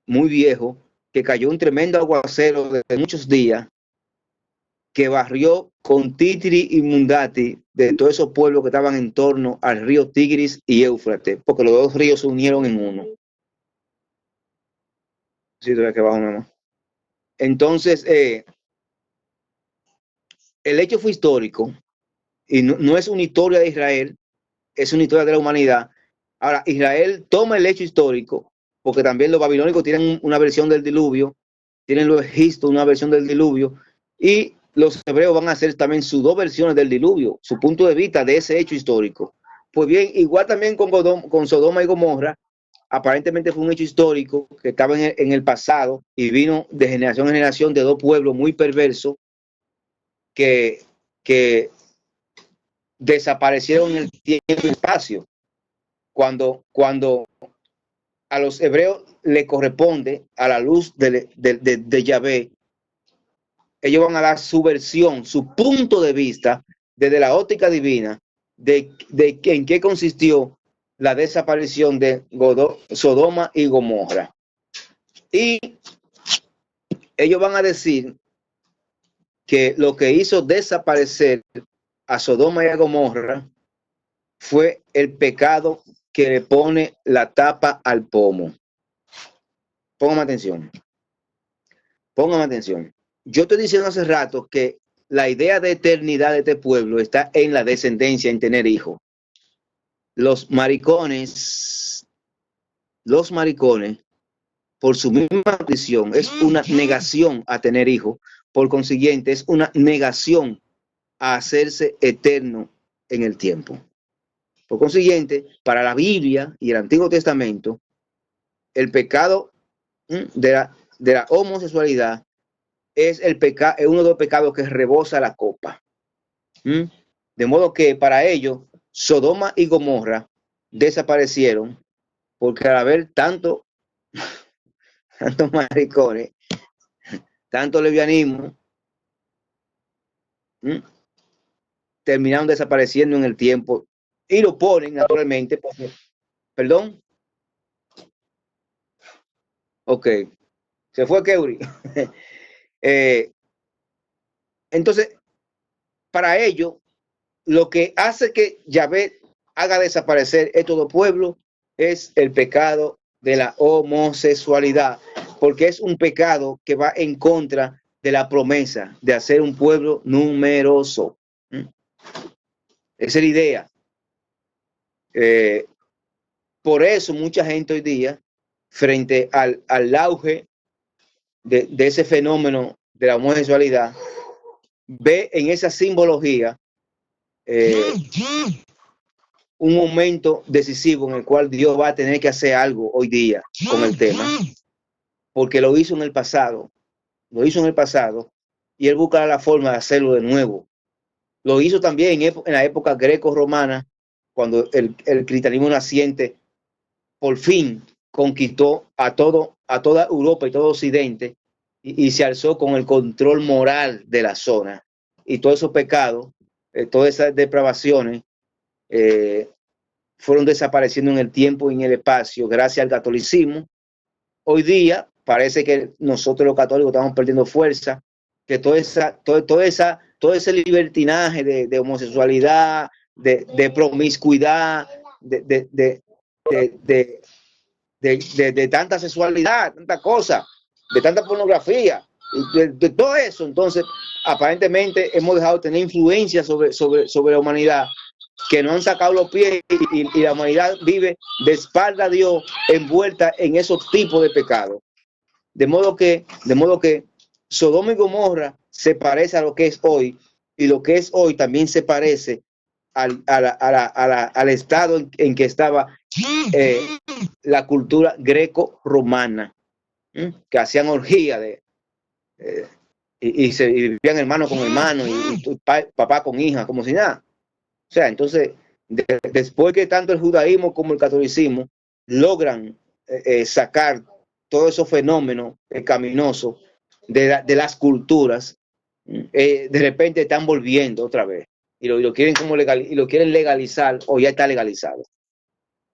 muy viejo que cayó un tremendo aguacero de muchos días que barrió con Titri y Mundati de todos esos pueblos que estaban en torno al río Tigris y Éufrates, porque los dos ríos se unieron en uno. Sí, que bajo, mamá. Entonces, el hecho fue histórico y no es una historia de Israel, es una historia de la humanidad. Ahora, Israel toma el hecho histórico, porque también los babilónicos tienen una versión del diluvio, tienen los egipcios una versión del diluvio, y los hebreos van a hacer también sus dos versiones del diluvio, su punto de vista de ese hecho histórico. Pues bien, igual también con Sodoma y Gomorra, aparentemente fue un hecho histórico que estaba en el pasado y vino de generación en generación de dos pueblos muy perversos que desaparecieron en el tiempo y el espacio. Cuando a los hebreos le corresponde, a la luz de Yahvé, ellos van a dar su versión, su punto de vista desde la óptica divina de en qué consistió la desaparición de Sodoma y Gomorra. Y ellos van a decir que lo que hizo desaparecer a Sodoma y a Gomorra fue el pecado que le pone la tapa al pomo. Póngame atención. Póngame atención. Yo estoy diciendo hace rato que la idea de eternidad de este pueblo está en la descendencia, en tener hijos. Los maricones, por su misma condición, es una negación a tener hijos. Por consiguiente, es una negación a hacerse eterno en el tiempo. Por consiguiente, para la Biblia y el Antiguo Testamento, el pecado de la homosexualidad es uno de los pecados que rebosa la copa. De modo que para ellos, Sodoma y Gomorra desaparecieron porque al haber tantos maricones, tanto lesbianismo, terminaron desapareciendo en el tiempo y lo ponen naturalmente porque, perdón, ok, se fue Keuri. Entonces, para ellos, lo que hace que Yahvé haga desaparecer estos dos pueblos es el pecado de la homosexualidad, porque es un pecado que va en contra de la promesa de hacer un pueblo numeroso. Esa es la idea. Por eso mucha gente hoy día, frente al auge de ese fenómeno de la homosexualidad, ve en esa simbología un momento decisivo en el cual Dios va a tener que hacer algo hoy día con el tema, porque lo hizo en el pasado, y él buscará la forma de hacerlo de nuevo. Lo hizo también en la época greco-romana, cuando el cristianismo naciente por fin conquistó a toda Europa y todo Occidente y se alzó con el control moral de la zona. Y todos esos pecados, todas esas depravaciones fueron desapareciendo en el tiempo y en el espacio gracias al catolicismo. Hoy día parece que nosotros los católicos estamos perdiendo fuerza, que todo ese libertinaje de homosexualidad, de promiscuidad, de tanta sexualidad, tanta cosa, de tanta pornografía, de todo eso. Entonces, aparentemente hemos dejado de tener influencia sobre la humanidad, que no han sacado los pies y la humanidad vive de espalda a Dios, envuelta en esos tipos de pecados. De modo que Sodoma y Gomorra se parece a lo que es hoy, y lo que es hoy también se parece al estado en que estaba la cultura greco-romana, que hacían orgía y vivían hermano con hermano y papá con hija, como si nada. O sea, entonces, después que tanto el judaísmo como el catolicismo logran sacar todos esos fenómenos pecaminosos de las culturas, de repente están volviendo otra vez y lo quieren como y lo quieren legalizar o ya está legalizado.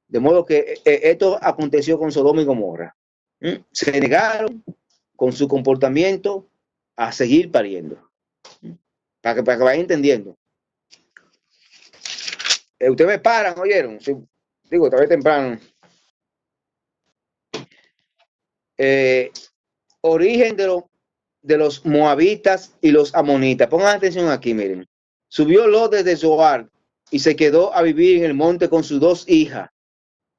De modo que esto aconteció con Sodoma y Gomorra. Se negaron con su comportamiento a seguir pariendo. Para que vayan entendiendo. Ustedes me paran, ¿oyeron? Sí, digo, todavía temprano. Origen de los moabitas y los amonitas. Pongan atención aquí, miren. Subió Lot desde Zoar y se quedó a vivir en el monte con sus 2 hijas.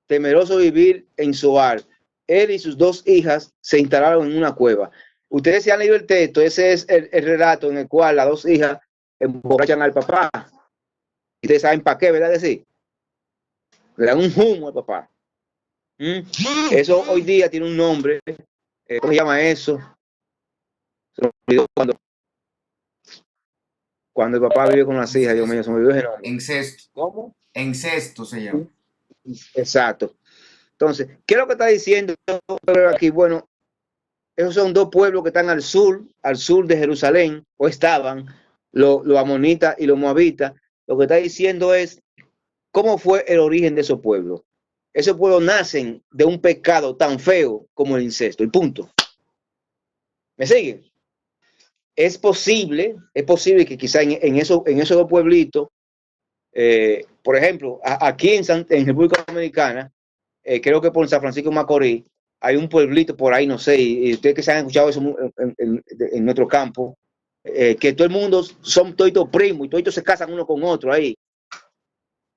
Temeroso vivir en Zoar. Él y sus 2 hijas se instalaron en una cueva. Ustedes se han leído el texto, ese es el relato en el cual las 2 hijas emborrachan al papá. Y ustedes saben para qué, ¿verdad? Decir, le dan un humo al papá. Eso hoy día tiene un nombre. ¿Cómo se llama eso? Cuando el papá vive con las hijas, Dios mío, se me olvidó ese nombre.
Incesto.
¿Cómo?
Incesto se llama.
Exacto. Entonces, ¿qué es lo que está diciendo aquí? Bueno, esos son 2 pueblos que están al sur de Jerusalén, o estaban, los amonitas y los moabitas. Lo que está diciendo es cómo fue el origen de esos pueblos. Esos pueblos nacen de un pecado tan feo como el incesto, y punto. ¿Me siguen? Es posible que quizá en esos 2 pueblitos, por ejemplo, aquí en República Dominicana, creo que por San Francisco de Macorís, hay un pueblito por ahí, no sé, y ustedes que se han escuchado eso en nuestro campo, que todo el mundo son todos primos y todos se casan uno con otro ahí.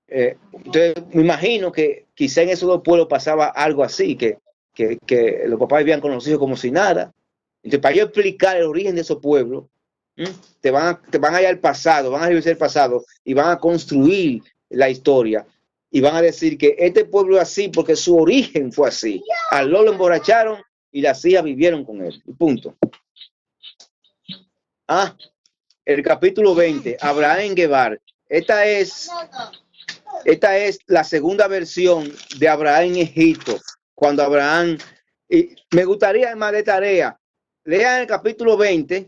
Entonces, me imagino que quizá en esos 2 pueblos pasaba algo así, que los papás vivían con los hijos como si nada. Entonces, para yo explicar el origen de esos pueblos, te van a ir al pasado, van a revisar el pasado y van a construir la historia y van a decir que este pueblo es así porque su origen fue así. Al lo emborracharon y las hijas vivieron con él. Punto. El capítulo 20, Abraham en Gebar. Esta es la segunda versión de Abraham en Egipto, cuando Abraham, y me gustaría más de tarea, lean el capítulo 20,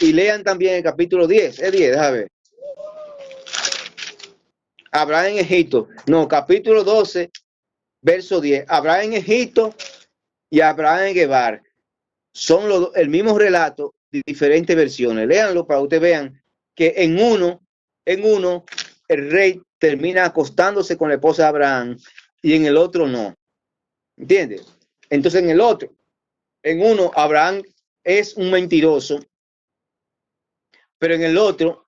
y lean también el capítulo 10, es 10, déjame ver. Abraham en Egipto, no, capítulo 12, verso 10, Abraham en Egipto y Abraham en Gebar, son el mismo relato de diferentes versiones. Léanlo para que ustedes vean que en uno el rey termina acostándose con la esposa de Abraham y en el otro no. ¿Entiendes? Entonces en uno Abraham es un mentiroso, pero en el otro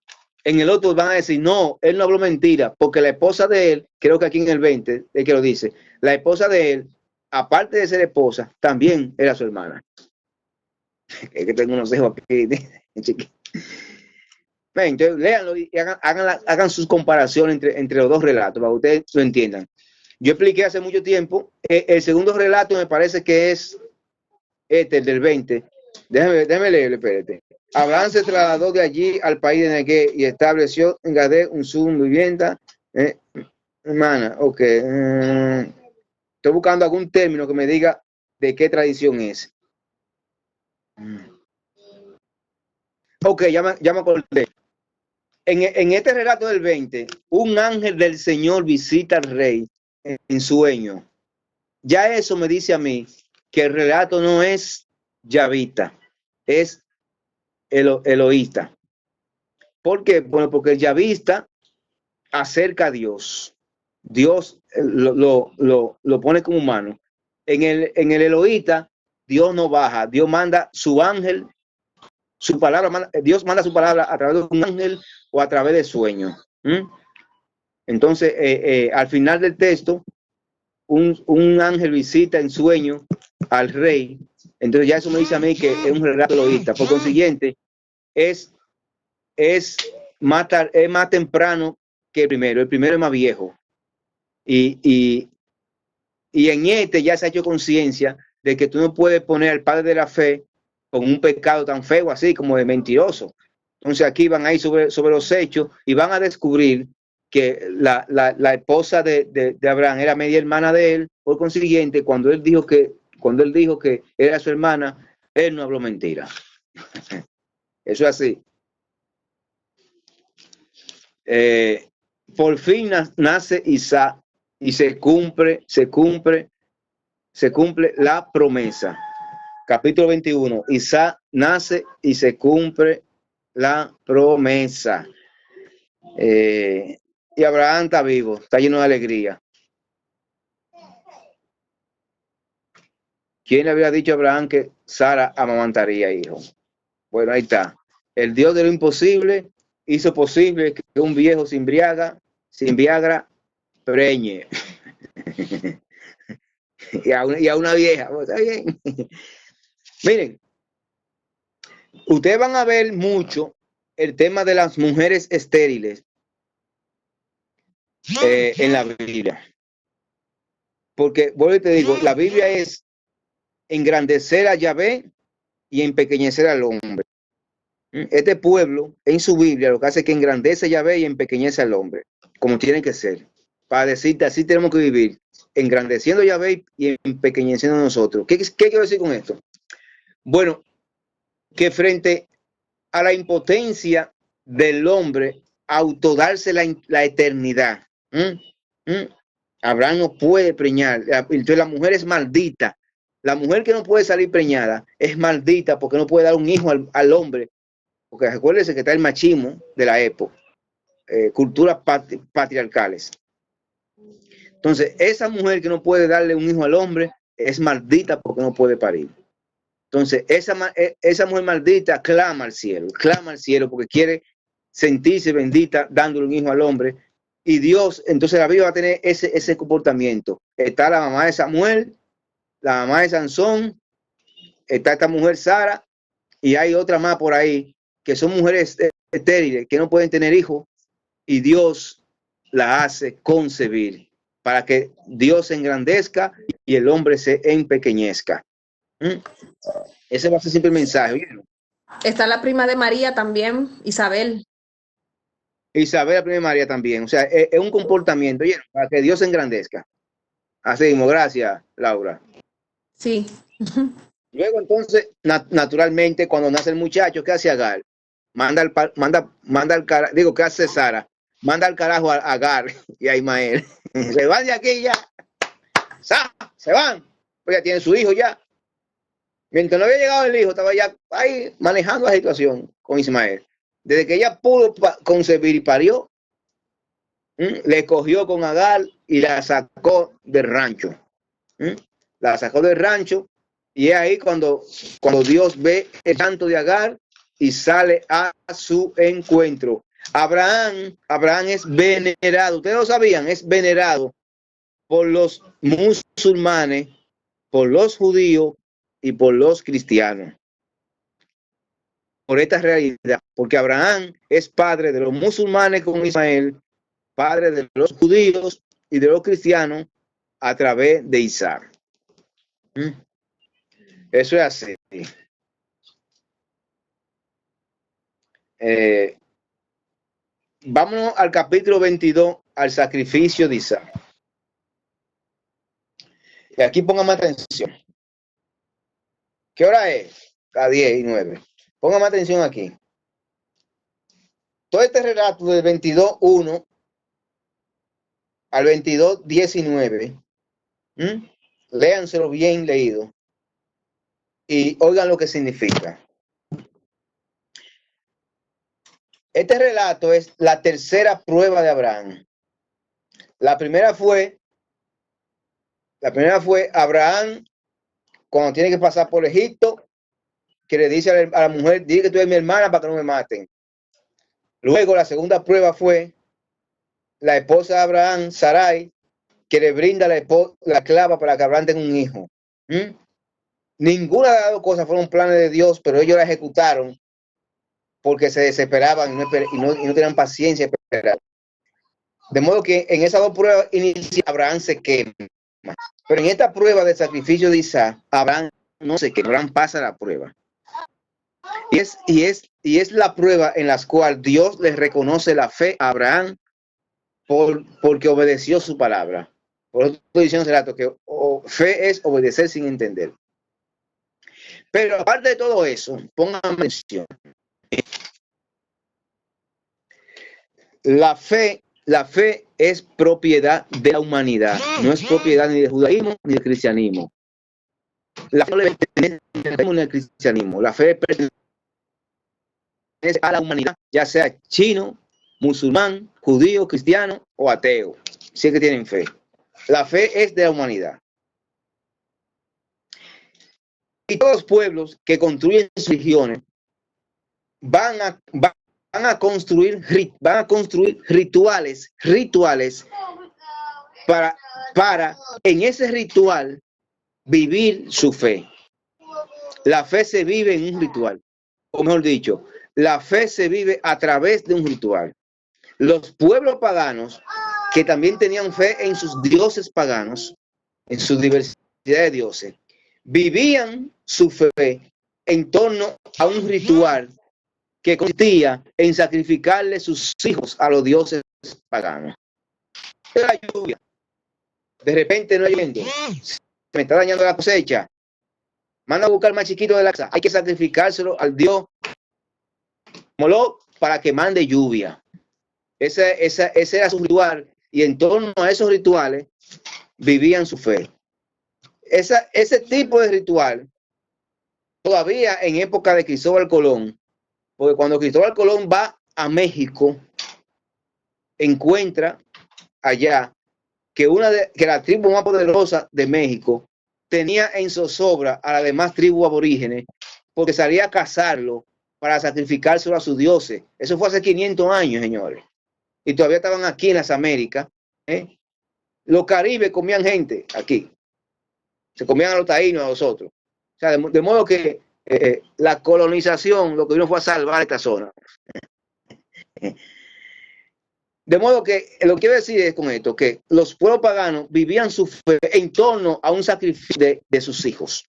van a decir, no, él no habló mentira, porque la esposa de él, creo que aquí en el 20, es que lo dice, la esposa de él, aparte de ser esposa, también era su hermana. Es que tengo unos hijos aquí. Entonces, léanlo y hagan sus comparaciones entre los 2 relatos, para que ustedes lo entiendan. Yo expliqué hace mucho tiempo, el segundo relato me parece que es el del 20. Déjame leerlo, espérate. Abraham se trasladó de allí al país de Negev y estableció en Gadé su vivienda. Hermana, ok. Estoy buscando algún término que me diga de qué tradición es. Ok, ya me acordé. En este relato del 20, un ángel del Señor visita al rey en sueño. Ya eso me dice a mí que el relato no es yavita, es eloísta. ¿Por qué? Bueno, porque el yavista acerca a Dios. Dios lo pone como humano. En el eloísta, Dios no baja, Dios manda su ángel, su palabra, Dios manda su palabra a través de un ángel o a través de sueños. Entonces, al final del texto, un ángel visita en sueño al rey. Entonces ya eso me dice a mí que es un relato eloísta. Por consiguiente, es más temprano que el primero es más viejo. Y en este ya se ha hecho conciencia de que tú no puedes poner al padre de la fe con un pecado tan feo así como de mentiroso. Entonces aquí van a ir sobre los hechos y van a descubrir que la esposa de Abraham era media hermana de él. Por consiguiente, cuando él dijo que era su hermana, él no habló mentira. Eso es así. Por fin nace Isaac y se cumple la promesa. Capítulo 21. Isaac nace y se cumple la promesa. Y Abraham está vivo, está lleno de alegría. ¿Quién le había dicho a Abraham que Sara amamantaría hijo? Bueno, ahí está. El Dios de lo imposible hizo posible que un viejo sin Viagra, preñe. y a una vieja. Está bien. Miren, ustedes van a ver mucho el tema de las mujeres estériles en la Biblia. Porque, vuelvo y te digo, la Biblia es engrandecer a Yahvé y empequeñecer al hombre. Este pueblo, en su Biblia, lo que hace es que engrandece a Yahvé y empequeñece al hombre, como tiene que ser. Para decirte, así tenemos que vivir, engrandeciendo a Yahvé y empequeñeciendo a nosotros. ¿Qué quiero decir con esto? Bueno, que frente a la impotencia del hombre, autodarse la eternidad, Abraham no puede preñar. Entonces la mujer es maldita. La mujer que no puede salir preñada es maldita porque no puede dar un hijo al hombre. Porque recuérdense que está el machismo de la época, culturas patriarcales. Entonces, esa mujer que no puede darle un hijo al hombre es maldita porque no puede parir. Entonces, esa mujer maldita clama al cielo porque quiere sentirse bendita dándole un hijo al hombre. Y Dios, entonces la Biblia va a tener ese comportamiento. Está la mamá de Samuel, la mamá de Sansón, está esta mujer Sara, y hay otra más por ahí, que son mujeres estériles, que no pueden tener hijos, y Dios la hace concebir, para que Dios se engrandezca y el hombre se empequeñezca. Ese va a ser siempre el mensaje. ¿Vieron?
Está la prima de María también, Isabel.
Isabel, la prima de María también. O sea, es un comportamiento, ¿vieron? Para que Dios se engrandezca. Así mismo, gracias, Laura.
Sí.
Luego, entonces, naturalmente, cuando nace el muchacho, ¿qué hace Agar? Manda al carajo, digo, ¿qué hace Sara? Manda al carajo a Agar y a Ismael. Se van de aquí ya. Se van. Pues ya tienen su hijo ya. Mientras no había llegado el hijo, estaba ya ahí manejando la situación con Ismael. Desde que ella pudo concebir y parió, le cogió con Agar y la sacó del rancho. La sacó del rancho y es ahí cuando Dios ve el canto de Agar y sale a su encuentro. Abraham es venerado, ustedes lo sabían, es venerado por los musulmanes, por los judíos y por los cristianos. Por esta realidad, porque Abraham es padre de los musulmanes con Ismael, padre de los judíos y de los cristianos a través de Isaac. Eso es así. Vámonos al capítulo 22, al sacrificio de Isaac. Y aquí póngame atención. ¿Qué hora es? A 10:09. Póngame atención aquí. Todo este relato del 22:1 al 22:19, léanselo bien leído y oigan lo que significa. Este relato es la tercera prueba de Abraham. La primera fue Abraham cuando tiene que pasar por Egipto, que le dice a la mujer, dile que tú eres mi hermana para que no me maten. Luego la segunda prueba fue la esposa de Abraham, Sarai, que le brinda la clava para que Abraham tenga un hijo. Ninguna de las dos cosas fueron planes de Dios, pero ellos la ejecutaron porque se desesperaban y no tenían paciencia de esperar. De modo que en esas dos pruebas iniciales Abraham se quema. Pero en esta prueba de sacrificio de Isaac, Abraham no se quema, Abraham pasa la prueba. Y es la prueba en la cual Dios le reconoce la fe a Abraham porque obedeció su palabra. Por eso estoy diciendo hace rato que fe es obedecer sin entender. Pero aparte de todo eso, pongan atención. La fe es propiedad de la humanidad, no es propiedad ni del judaísmo ni del cristianismo. La fe no le pertenece al cristianismo, la fe pertenece a la humanidad, ya sea chino, musulmán, judío, cristiano o ateo, si es que tienen fe. La fe es de la humanidad. Y todos los pueblos que construyen sus religiones van a construir rituales para en ese ritual vivir su fe. La fe se vive en un ritual, o mejor dicho, la fe se vive a través de un ritual. Los pueblos paganos que también tenían fe en sus dioses paganos, en su diversidad de dioses, vivían su fe en torno a un ritual que consistía en sacrificarle sus hijos a los dioses paganos. La lluvia, de repente no lloviendo, se me está dañando la cosecha, manda a buscar más chiquito de la casa, hay que sacrificárselo al dios Moloch para que mande lluvia. Ese era su ritual, y en torno a esos rituales vivían su fe. Ese tipo de ritual todavía en época de Cristóbal Colón, porque cuando Cristóbal Colón va a México, encuentra allá que la tribu más poderosa de México tenía en zozobra a las demás tribus aborígenes porque salía a cazarlo para sacrificárselo a sus dioses. Eso fue hace 500 años, señores. Y todavía estaban aquí en las Américas. Los caribes comían gente aquí. Se comían a los taínos, a los otros. O sea, de modo que la colonización lo que vino fue a salvar esta zona. De modo que lo que quiero decir es con esto, que los pueblos paganos vivían su fe en torno a un sacrificio de sus hijos.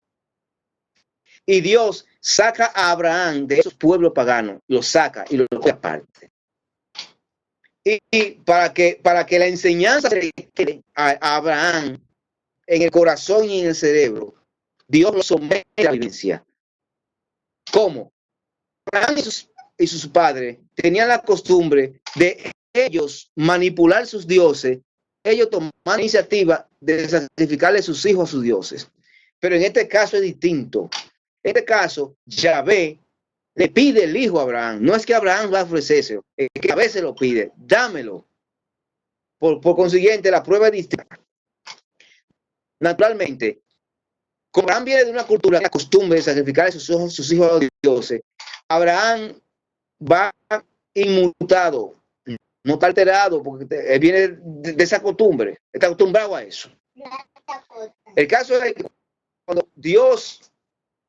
Y Dios saca a Abraham de esos pueblos paganos, lo saca y lo pone aparte. Y para que la enseñanza se quede a Abraham en el corazón y en el cerebro, Dios lo somete a la vivencia. ¿Cómo? Abraham y sus padres tenían la costumbre de ellos manipular sus dioses, ellos toman la iniciativa de sacrificarle sus hijos a sus dioses. Pero en este caso es distinto. En este caso, Yahvé le pide el hijo a Abraham. No es que Abraham va a ofrecerse, es que a veces lo pide, dámelo. Por consiguiente, la prueba es distinta. Naturalmente, como Abraham viene de una cultura que acostumbre a sacrificar a sus hijos a los dioses, Abraham va inmutado, no está alterado, porque él viene de esa costumbre, está acostumbrado a eso. El caso es que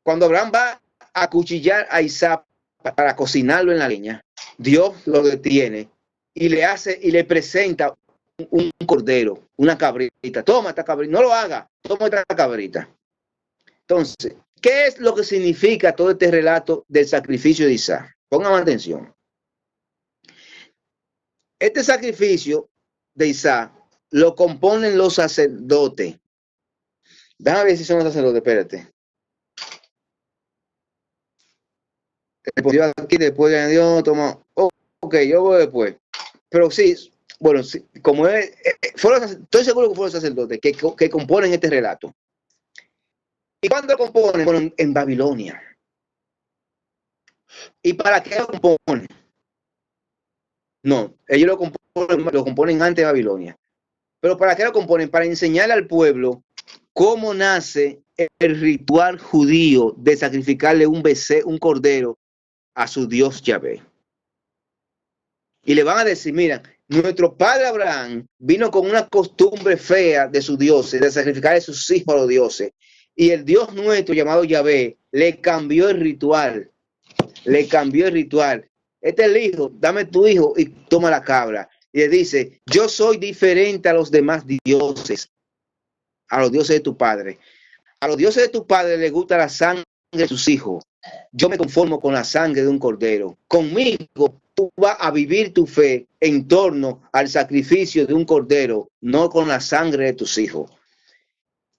cuando Abraham va a acuchillar a Isaac para cocinarlo en la leña, Dios lo detiene y le presenta un cordero, una cabrita. Toma esta cabrita, no lo haga, toma esta cabrita. Entonces, ¿qué es lo que significa todo este relato del sacrificio de Isaac? Pongan atención. Este sacrificio de Isaac lo componen los sacerdotes. Déjame ver si son los sacerdotes, espérate. Aquí después de Dios, toma. Ok, yo voy después. Pero sí, bueno, sí, como estoy seguro que fueron los sacerdotes que componen este relato. ¿Y cuándo lo componen? Bueno, en Babilonia. ¿Y para qué lo componen? No, ellos lo componen antes de Babilonia. ¿Pero para qué lo componen? Para enseñarle al pueblo cómo nace el ritual judío de sacrificarle un cordero a su Dios Yahvé. Y le van a decir, mira, nuestro padre Abraham vino con una costumbre fea de sus dioses, de sacrificar a sus hijos a los dioses. Y el Dios nuestro llamado Yahvé le cambió el ritual. Le cambió el ritual. Este es el hijo, dame tu hijo y toma la cabra. y le dice, yo soy diferente a los demás dioses, a los dioses de tu padre. A los dioses de tu padre les gusta la sangre de sus hijos. Yo me conformo con la sangre de un cordero. Conmigo tú vas a vivir tu fe en torno al sacrificio de un cordero, no con la sangre de tus hijos.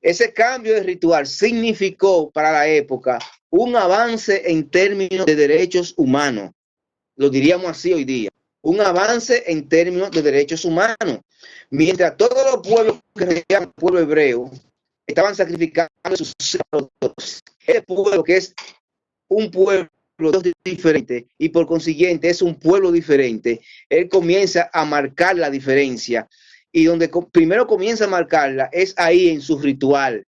Ese cambio de ritual significó para la época un avance en términos de derechos humanos. Lo diríamos así hoy día. Un avance en términos de derechos humanos. Mientras todos los pueblos que se llaman pueblo hebreo estaban sacrificando sus hijos, el pueblo que es un pueblo diferente y por consiguiente es un pueblo diferente, él comienza a marcar la diferencia y donde primero comienza a marcarla es ahí en su ritual.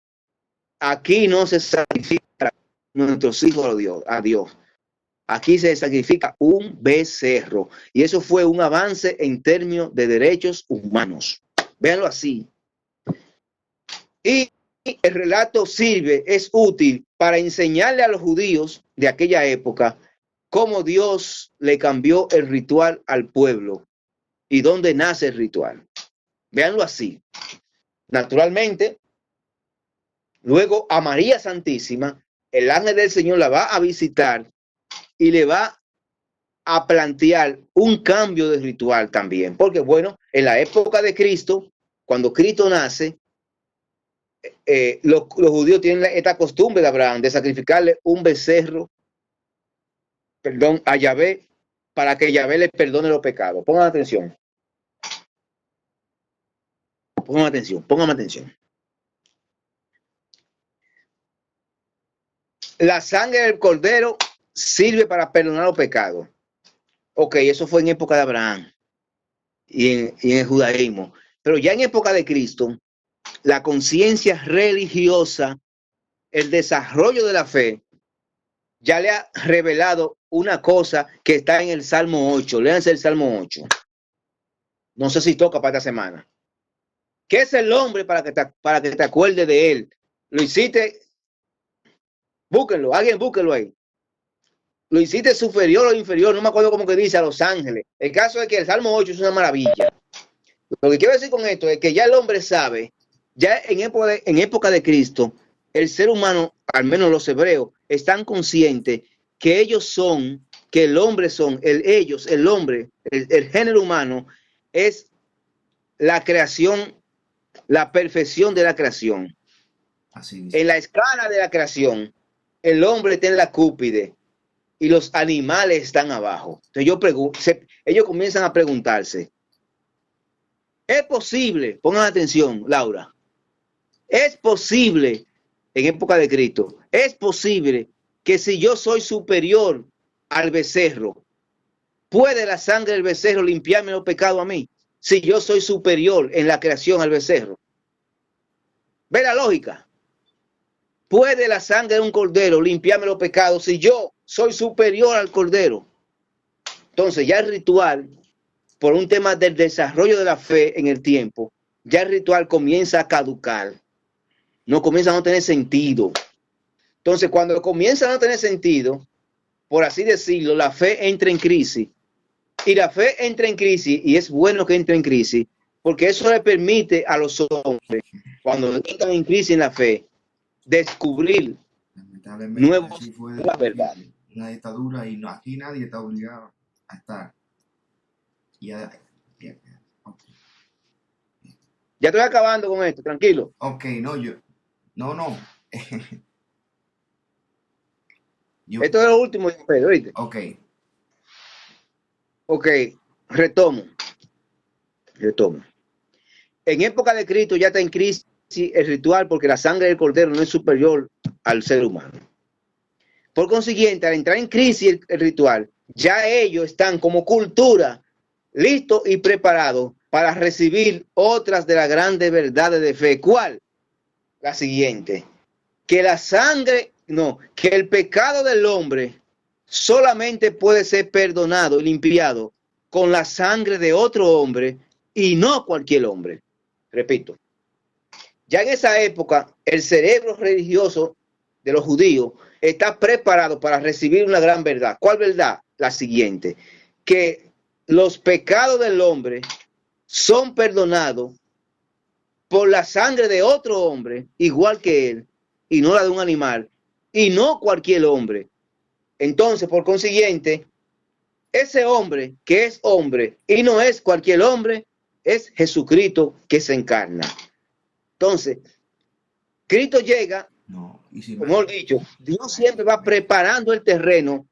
Aquí no se sacrifica nuestros hijos a Dios. Aquí se sacrifica un becerro y eso fue un avance en términos de derechos humanos. Véanlo así. Y el relato es útil para enseñarle a los judíos de aquella época cómo Dios le cambió el ritual al pueblo y dónde nace el ritual. Véanlo así. Naturalmente, luego a María Santísima, el ángel del Señor la va a visitar y le va a plantear un cambio de ritual también. Porque bueno, en la época de Cristo, cuando Cristo nace, los judíos tienen esta costumbre de Abraham de sacrificarle un becerro, a Yahvé, para que Yahvé les perdone los pecados. Pongan atención. Pongan atención. La sangre del cordero sirve para perdonar los pecados. Ok, eso fue en época de Abraham y en el judaísmo. Pero ya en época de Cristo, la conciencia religiosa, el desarrollo de la fe, ya le ha revelado una cosa que está en el Salmo 8. Léanse el Salmo 8. No sé si toca para esta semana. ¿Qué es el hombre para que te acuerdes de él? Lo hiciste, búsquenlo, alguien búsquenlo ahí. Lo hiciste superior o inferior, no me acuerdo cómo que dice a los ángeles. El caso es que el Salmo 8 es una maravilla. Lo que quiero decir con esto es que ya el hombre sabe, ya en época de Cristo, el ser humano, al menos los hebreos, están conscientes que ellos son, que el hombre son, el hombre, el género humano es la creación, la perfección de la creación.
Así
en la escala de la creación, el hombre está en la cúspide y los animales están abajo. Entonces ellos comienzan a preguntarse, ¿es posible? Pongan atención, Laura. ¿Es posible, en época de Cristo, es posible que si yo soy superior al becerro, puede la sangre del becerro limpiarme los pecados a mí? Si yo soy superior en la creación al becerro. ¿Ve la lógica? ¿Puede la sangre de un cordero limpiarme los pecados si yo soy superior al cordero? Entonces ya el ritual, por un tema del desarrollo de la fe en el tiempo, ya el ritual comienza a caducar. No comienza a no tener sentido. Entonces cuando comienza a no tener sentido, por así decirlo, la fe entra en crisis. Y la fe entra en crisis, y es bueno que entre en crisis, porque eso le permite a los hombres, cuando entran en crisis en la fe, descubrir nuevos la verdad.
Una dictadura y aquí nadie está obligado a estar. Okay.
Ya estoy acabando con esto, tranquilo.
Ok, no.
Esto es lo último, Pedro, ¿oíste? Ok, retomo. En época de Cristo ya está en crisis el ritual porque la sangre del cordero no es superior al ser humano. Por consiguiente, al entrar en crisis el ritual, ya ellos están como cultura listos y preparados para recibir otras de las grandes verdades de fe. ¿Cuál? La siguiente, que el pecado del hombre solamente puede ser perdonado y limpiado con la sangre de otro hombre y no cualquier hombre. Repito, ya en esa época el cerebro religioso de los judíos está preparado para recibir una gran verdad. ¿Cuál verdad? La siguiente, que los pecados del hombre son perdonados por la sangre de otro hombre, igual que él, y no la de un animal, y no cualquier hombre. Entonces, por consiguiente, ese hombre que es hombre y no es cualquier hombre, es Jesucristo que se encarna. Entonces, Cristo llega,
No, y si
como he dicho, Dios siempre va preparando el terreno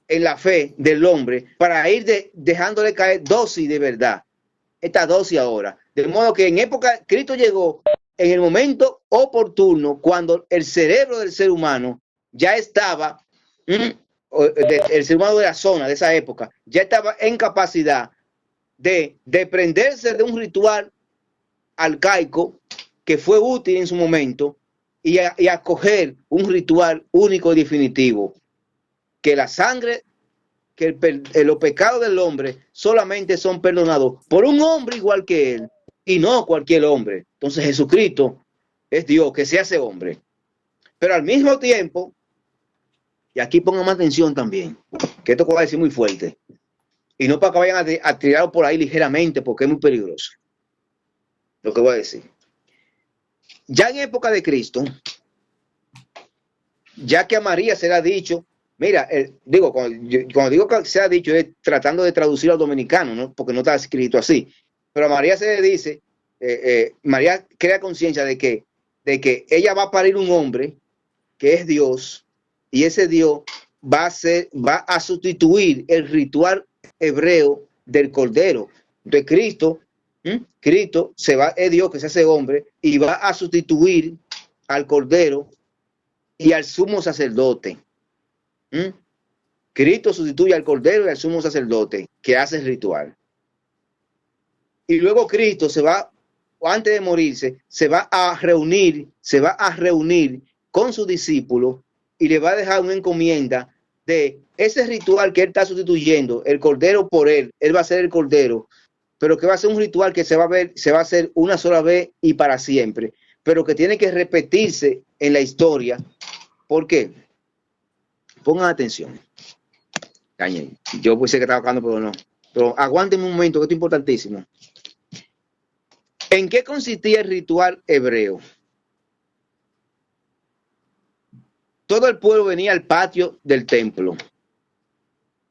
en la fe del hombre para ir dejándole caer dosis de verdad. Esta dosis ahora. De modo que en época, Cristo llegó en el momento oportuno, cuando el cerebro del ser humano ya estaba, el ser humano de la zona, de esa época, ya estaba en capacidad de desprenderse de un ritual arcaico que fue útil en su momento y acoger un ritual único y definitivo, que la sangre, que los pecados del hombre solamente son perdonados por un hombre igual que él y no cualquier hombre. Entonces Jesucristo es Dios que se hace hombre. Pero al mismo tiempo, y aquí pongan más atención también, que esto que voy a decir muy fuerte, y no para que vayan a tirarlo por ahí ligeramente porque es muy peligroso lo que voy a decir. Ya en época de Cristo, ya que a María se le ha dicho, mira, cuando digo que se ha dicho, es tratando de traducir al dominicano, ¿no? Porque no está escrito así. Pero a María se le dice, María crea conciencia de que ella va a parir un hombre que es Dios, y ese Dios va a sustituir el ritual hebreo del Cordero. Entonces Cristo es Dios que se hace hombre y va a sustituir al Cordero y al sumo sacerdote. Cristo sustituye al Cordero y al sumo sacerdote que hace el ritual. Y luego Cristo antes de morirse, se va a reunir con sus discípulos y le va a dejar una encomienda de ese ritual que él está sustituyendo, el Cordero por él va a ser el Cordero, pero que va a ser un ritual que se va a hacer una sola vez y para siempre, pero que tiene que repetirse en la historia. ¿Por qué? Pongan atención. Yo pensé que estaba hablando, pero no. Pero aguántenme un momento, que esto es importantísimo. ¿En qué consistía el ritual hebreo? Todo el pueblo venía al patio del templo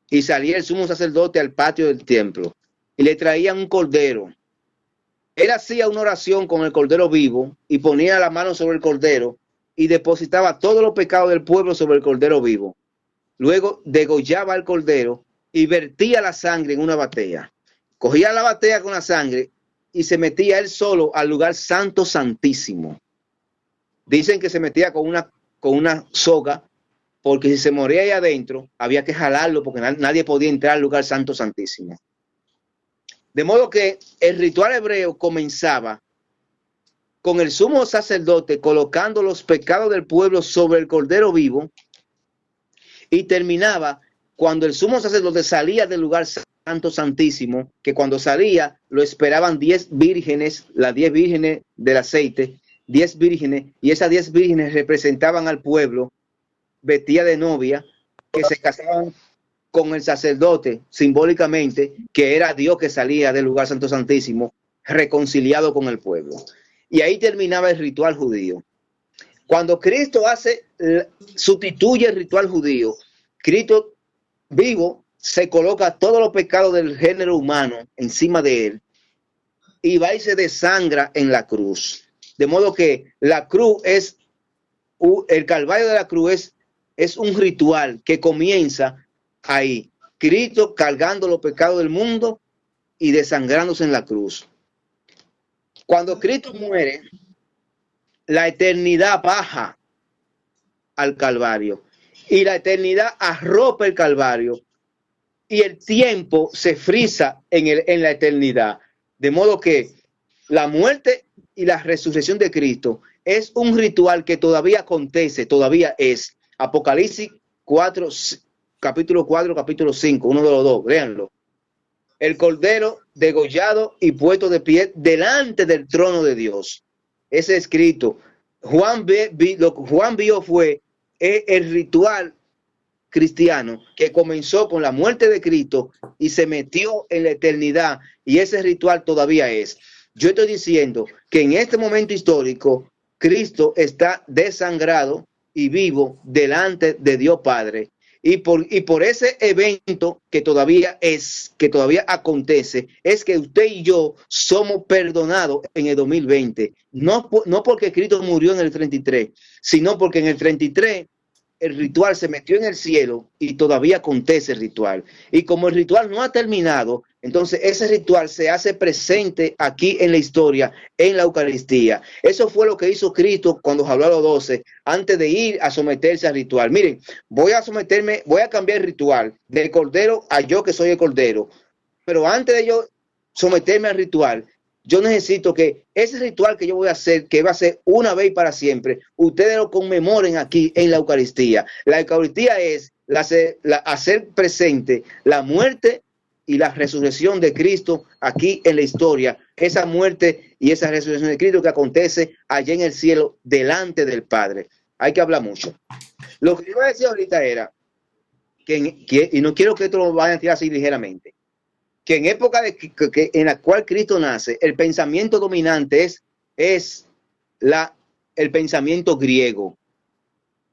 y salía el sumo sacerdote al patio del templo y le traían un cordero. Él hacía una oración con el cordero vivo y ponía la mano sobre el cordero y depositaba todos los pecados del pueblo sobre el cordero vivo. Luego degollaba al cordero y vertía la sangre en una batea. Cogía la batea con la sangre y se metía él solo al lugar santo santísimo. Dicen que se metía con una soga, porque si se moría ahí adentro, había que jalarlo porque nadie podía entrar al lugar santo santísimo. De modo que el ritual hebreo comenzaba con el sumo sacerdote colocando los pecados del pueblo sobre el cordero vivo y terminaba cuando el sumo sacerdote salía del lugar santo santísimo, que cuando salía lo esperaban 10 vírgenes, las 10 vírgenes del aceite, 10 vírgenes, y esas 10 vírgenes representaban al pueblo vestida de novia, que se casaban con el sacerdote simbólicamente, que era Dios que salía del lugar santo santísimo, reconciliado con el pueblo. Y ahí terminaba el ritual judío. Cuando Cristo sustituye el ritual judío, Cristo vivo se coloca todos los pecados del género humano encima de él y va y se desangra en la cruz. De modo que la cruz el calvario de la cruz es un ritual que comienza ahí. Cristo cargando los pecados del mundo y desangrándose en la cruz. Cuando Cristo muere, la eternidad baja al Calvario y la eternidad arropa el Calvario y el tiempo se frisa en la eternidad. De modo que la muerte y la resurrección de Cristo es un ritual que todavía acontece, todavía es. Apocalipsis 4, capítulo 4, capítulo 5, uno de los dos, léanlo. El Cordero degollado y puesto de pie delante del trono de Dios. Ese escrito. Lo que Juan vio fue el ritual cristiano que comenzó con la muerte de Cristo y se metió en la eternidad, y ese ritual todavía es. Yo estoy diciendo que en este momento histórico Cristo está desangrado y vivo delante de Dios Padre. Y por ese evento que todavía acontece, es que usted y yo somos perdonados en el 2020. No porque Cristo murió en el 33, sino porque en el 33 el ritual se metió en el cielo y todavía acontece el ritual. Y como el ritual no ha terminado, entonces ese ritual se hace presente aquí en la historia, en la Eucaristía. Eso fue lo que hizo Cristo cuando habló a los 12, antes de ir a someterse al ritual. Miren, voy a cambiar el ritual del cordero a yo que soy el cordero. Pero antes de yo someterme al ritual, yo necesito que ese ritual que yo voy a hacer, que va a ser una vez y para siempre, ustedes lo conmemoren aquí en la Eucaristía. La Eucaristía es hacer presente la muerte y la resurrección de Cristo aquí en la historia. Esa muerte y esa resurrección de Cristo que acontece allá en el cielo delante del Padre. Hay que hablar mucho. Lo que yo iba a decir ahorita era y no quiero que esto lo vayan a tirar así ligeramente, que en época en la cual Cristo nace, el pensamiento dominante es el pensamiento griego.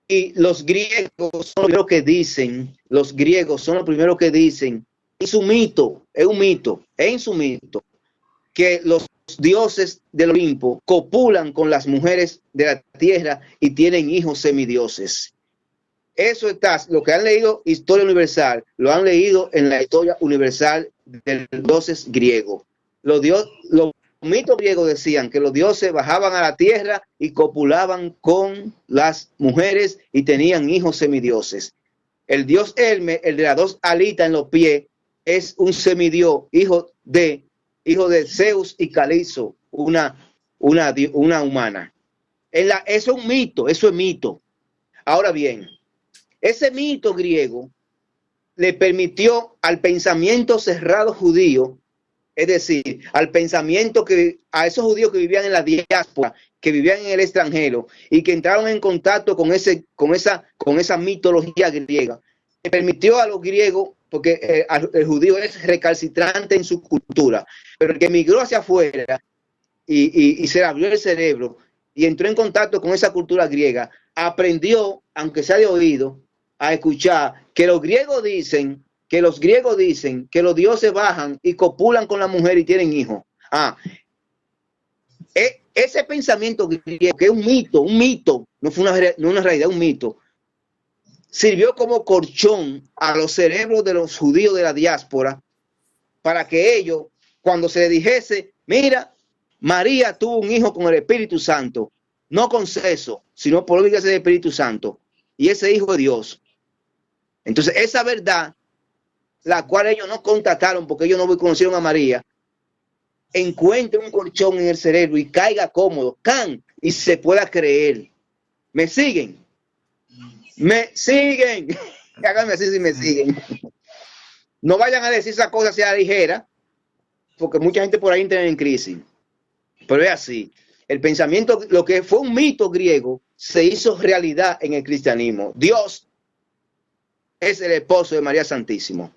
Y los griegos son los primeros que dicen, es un mito, que los dioses del Olimpo copulan con las mujeres de la tierra y tienen hijos semidioses. Eso lo que han leído Historia Universal, lo han leído en la Historia Universal de los dioses griegos. Los mitos griegos decían que los dioses bajaban a la tierra y copulaban con las mujeres y tenían hijos semidioses. El dios Hermes, el de las dos alitas en los pies, es un semidios, hijo de Zeus y Caliso, una humana. Eso es mito. Ahora bien, ese mito griego le permitió al pensamiento cerrado judío, es decir, a esos judíos que vivían en la diáspora, que vivían en el extranjero y que entraron en contacto con esa mitología griega, le permitió a los griegos, porque el judío es recalcitrante en su cultura, pero el que emigró hacia afuera y se le abrió el cerebro y entró en contacto con esa cultura griega, aprendió, aunque sea de oído, a escuchar que los griegos dicen que los dioses bajan y copulan con la mujer y tienen hijos. Ese pensamiento griego, que es un mito, no fue una realidad, un mito, sirvió como colchón a los cerebros de los judíos de la diáspora para que ellos, cuando se les dijese, mira, María tuvo un hijo con el Espíritu Santo, no con sexo, sino por obligación del Espíritu Santo, y ese hijo de Dios. Entonces, esa verdad, la cual ellos no contactaron porque ellos no conocieron a María, encuentre un colchón en el cerebro y caiga cómodo, y se pueda creer. ¿Me siguen? ¿Me siguen? Háganme así si me siguen. No vayan a decir esa cosa sea ligera, porque mucha gente por ahí entra en crisis. Pero es así. El pensamiento, lo que fue un mito griego, se hizo realidad en el cristianismo. Dios es el esposo de María Santísima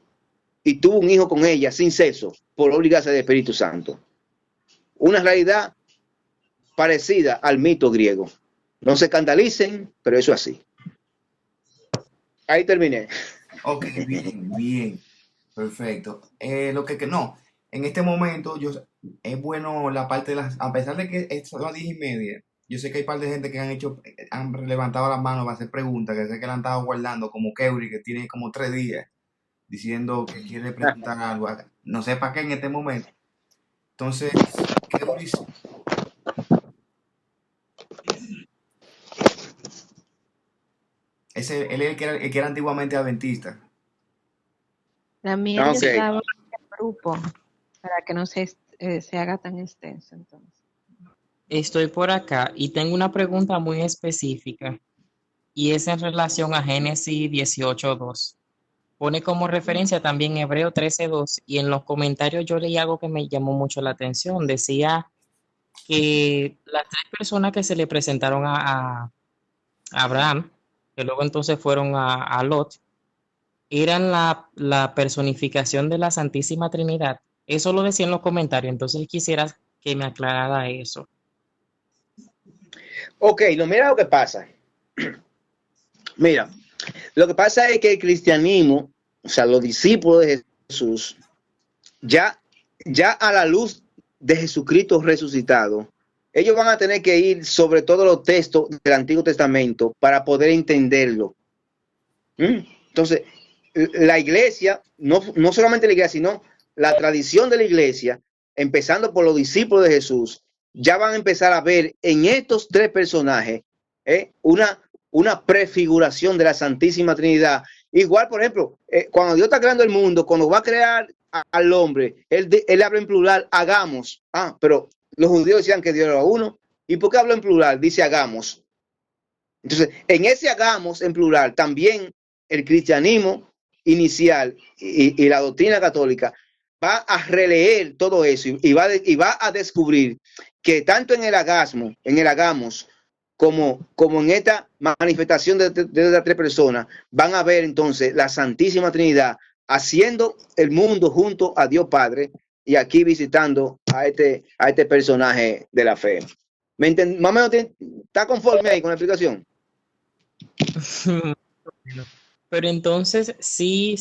y tuvo un hijo con ella sin sexo por obligación del Espíritu Santo. Una realidad parecida al mito griego. No se escandalicen, pero eso es así. Ahí terminé.
Ok, bien. Perfecto. En este momento es bueno la parte de a pesar de que son las 10:30, yo sé que hay parte de gente que han levantado las manos para hacer preguntas, que sé que la han estado guardando, como Keuri, que tiene como 3 días diciendo que quiere preguntar algo. No sé para qué en este momento. Entonces, Keuri, él es el que era antiguamente adventista.
También estaba en el grupo para que no se haga tan extenso. Entonces,
Estoy por acá y tengo una pregunta muy específica y es en relación a Génesis 18:2. Pone como referencia también Hebreo 13:2 y en los comentarios yo leí algo que me llamó mucho la atención. Decía que las 3 personas que se le presentaron a Abraham, que luego entonces fueron a Lot, eran la personificación de la Santísima Trinidad. Eso lo decía en los comentarios, entonces quisiera que me aclarara eso.
Ok, no, mira lo que pasa. Mira, lo que pasa es que el cristianismo, o sea, los discípulos de Jesús, ya a la luz de Jesucristo resucitado, ellos van a tener que ir sobre todos los textos del Antiguo Testamento para poder entenderlo. Entonces, la iglesia, no solamente la iglesia, sino la tradición de la iglesia, empezando por los discípulos de Jesús, ya van a empezar a ver en estos tres personajes una prefiguración de la Santísima Trinidad. Igual, por ejemplo, cuando Dios está creando el mundo, cuando va a crear al hombre, él habla en plural, hagamos. Pero los judíos decían que Dios era uno. ¿Y por qué habla en plural? Dice hagamos. Entonces, en ese hagamos en plural, también el cristianismo inicial y la doctrina católica va a releer todo eso y va a descubrir que tanto en el hagamos, como en esta manifestación de las tres personas, van a ver entonces la Santísima Trinidad haciendo el mundo junto a Dios Padre y aquí visitando a este personaje de la fe. ¿Me entiendes? Más o menos está conforme ahí con la explicación.
Pero entonces sí,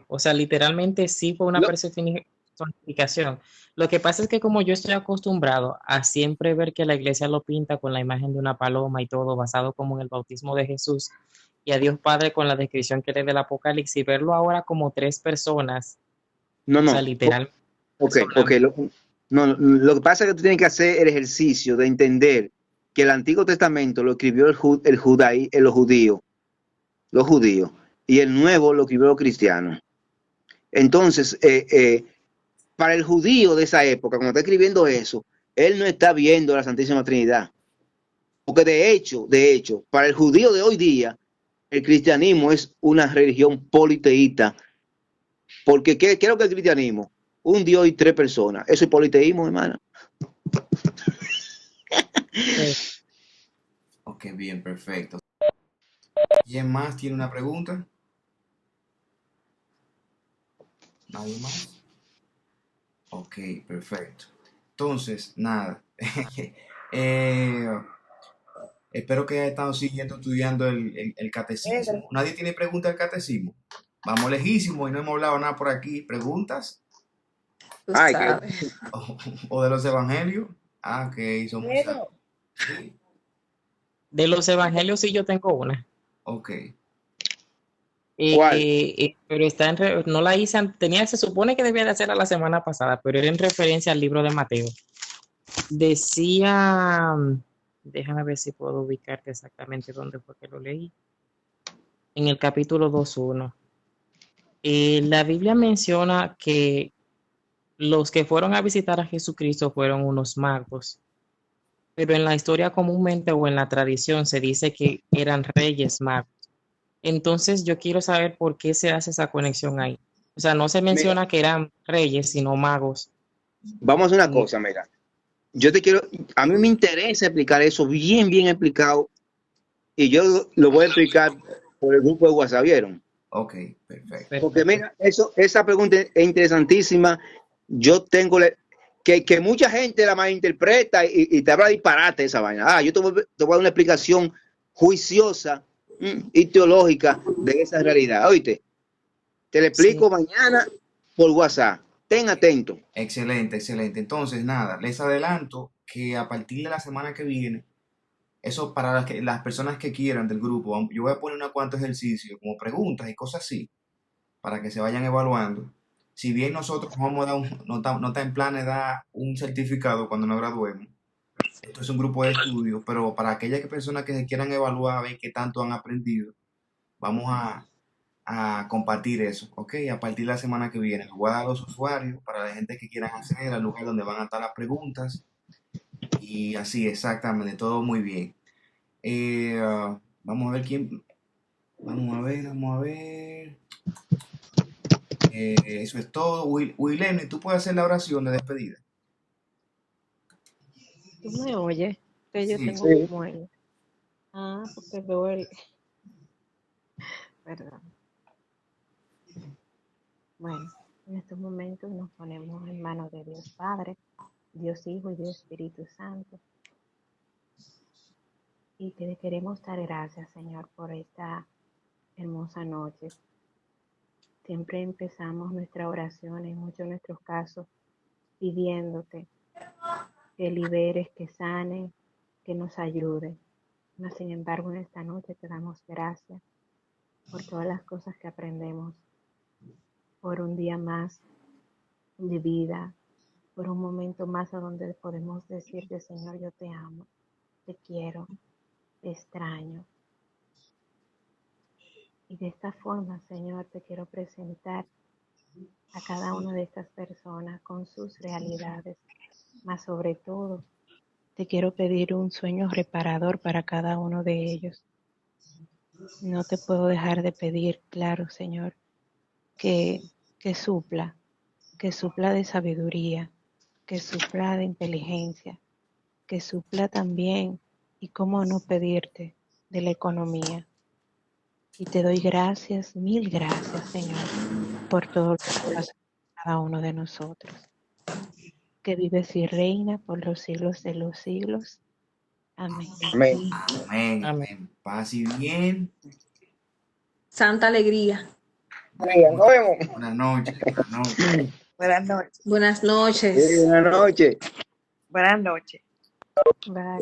o sea, literalmente sí fue una personificación. Lo que pasa es que como yo estoy acostumbrado a siempre ver que la iglesia lo pinta con la imagen de una paloma y todo basado como en el bautismo de Jesús y a Dios Padre con la descripción que le del Apocalipsis y verlo ahora como tres personas, o sea, literalmente.
Ok. Lo que pasa es que tú tienes que hacer el ejercicio de entender que el Antiguo Testamento lo escribió los judíos, y el Nuevo lo escribió los cristianos. Entonces, para el judío de esa época, cuando está escribiendo eso, él no está viendo la Santísima Trinidad. Porque de hecho, para el judío de hoy día, el cristianismo es una religión politeísta. Porque ¿qué es lo que es el cristianismo? Un Dios y tres personas. Eso es politeísmo, hermano.
Ok, bien, perfecto. ¿Quién más tiene una pregunta? ¿Nadie más? Ok, perfecto. Entonces, nada. Espero que haya estado siguiendo estudiando el catecismo. ¿Nadie tiene pregunta del catecismo? Vamos lejísimo y no hemos hablado nada por aquí. ¿Preguntas? ¿O de los evangelios? Ok, somos... ¿Sí?
De los evangelios sí yo tengo una.
Ok.
¿Cuál?
Pero no la hice, se supone que debía de hacerla la semana pasada, pero era en referencia al libro de Mateo. Decía, déjame ver si puedo ubicarte exactamente dónde fue que lo leí. En el capítulo 2.1. La Biblia menciona que los que fueron a visitar a Jesucristo fueron unos magos, pero en la historia comúnmente o en la tradición se dice que eran reyes magos. Entonces yo quiero saber por qué se hace esa conexión ahí. O sea, no se menciona que eran reyes, sino magos.
Vamos a hacer una cosa, mira. A mí me interesa explicar eso bien explicado y yo lo voy a explicar por el grupo de WhatsApp, ¿vieron?
Ok, perfecto.
Porque mira, esa pregunta es interesantísima. Yo tengo que mucha gente la malinterpreta y te habla disparate esa vaina. Yo te voy a dar una explicación juiciosa y teológica de esa realidad. Oíste, te lo explico mañana por WhatsApp. Ten atento.
Excelente. Entonces, nada, les adelanto que a partir de la semana que viene, eso para las personas que quieran del grupo, yo voy a poner unos cuantos ejercicios, como preguntas y cosas así, para que se vayan evaluando. Si bien nosotros vamos a dar no está en planes de dar un certificado cuando nos graduemos, esto es un grupo de estudio, pero para aquellas personas que se quieran evaluar, ver qué tanto han aprendido, vamos a compartir eso, ¿ok? A partir de la semana que viene, les voy a dar los usuarios para la gente que quieran acceder al lugar donde van a estar las preguntas y así, exactamente, todo muy bien. Vamos a ver quién. Vamos a ver. Eso es todo. Wilene, ¿tú puedes hacer la oración de despedida?
¿Tú me oyes? Que yo
Sí,
tengo como el... porque veo el... Perdón. Bueno, en estos momentos nos ponemos en manos de Dios Padre, Dios Hijo y Dios Espíritu Santo. Y te queremos dar gracias, Señor, por esta hermosa noche. Siempre empezamos nuestra oración, en muchos de nuestros casos, pidiéndote que liberes, que sane, que nos ayude. Mas, sin embargo, en esta noche te damos gracias por todas las cosas que aprendemos, por un día más de vida, por un momento más a donde podemos decirte, Señor, yo te amo, te quiero, te extraño. Y de esta forma, Señor, te quiero presentar a cada una de estas personas con sus realidades, mas sobre todo, te quiero pedir un sueño reparador para cada uno de ellos. No te puedo dejar de pedir, claro, Señor, que supla de sabiduría, que supla de inteligencia, que supla también, y cómo no pedirte, de la economía. Y te doy gracias, mil gracias, Señor, por todo lo que haces con cada uno de nosotros. Que vives y reina por los siglos de los siglos. Amén.
Amén.
Amén.
Amén.
Paz y bien.
Santa alegría.
Nos vemos.
Buenas noches. Buenas noches.
Buenas noches.
Buenas noches.
Buenas noches.
Buenas noches.
Bye.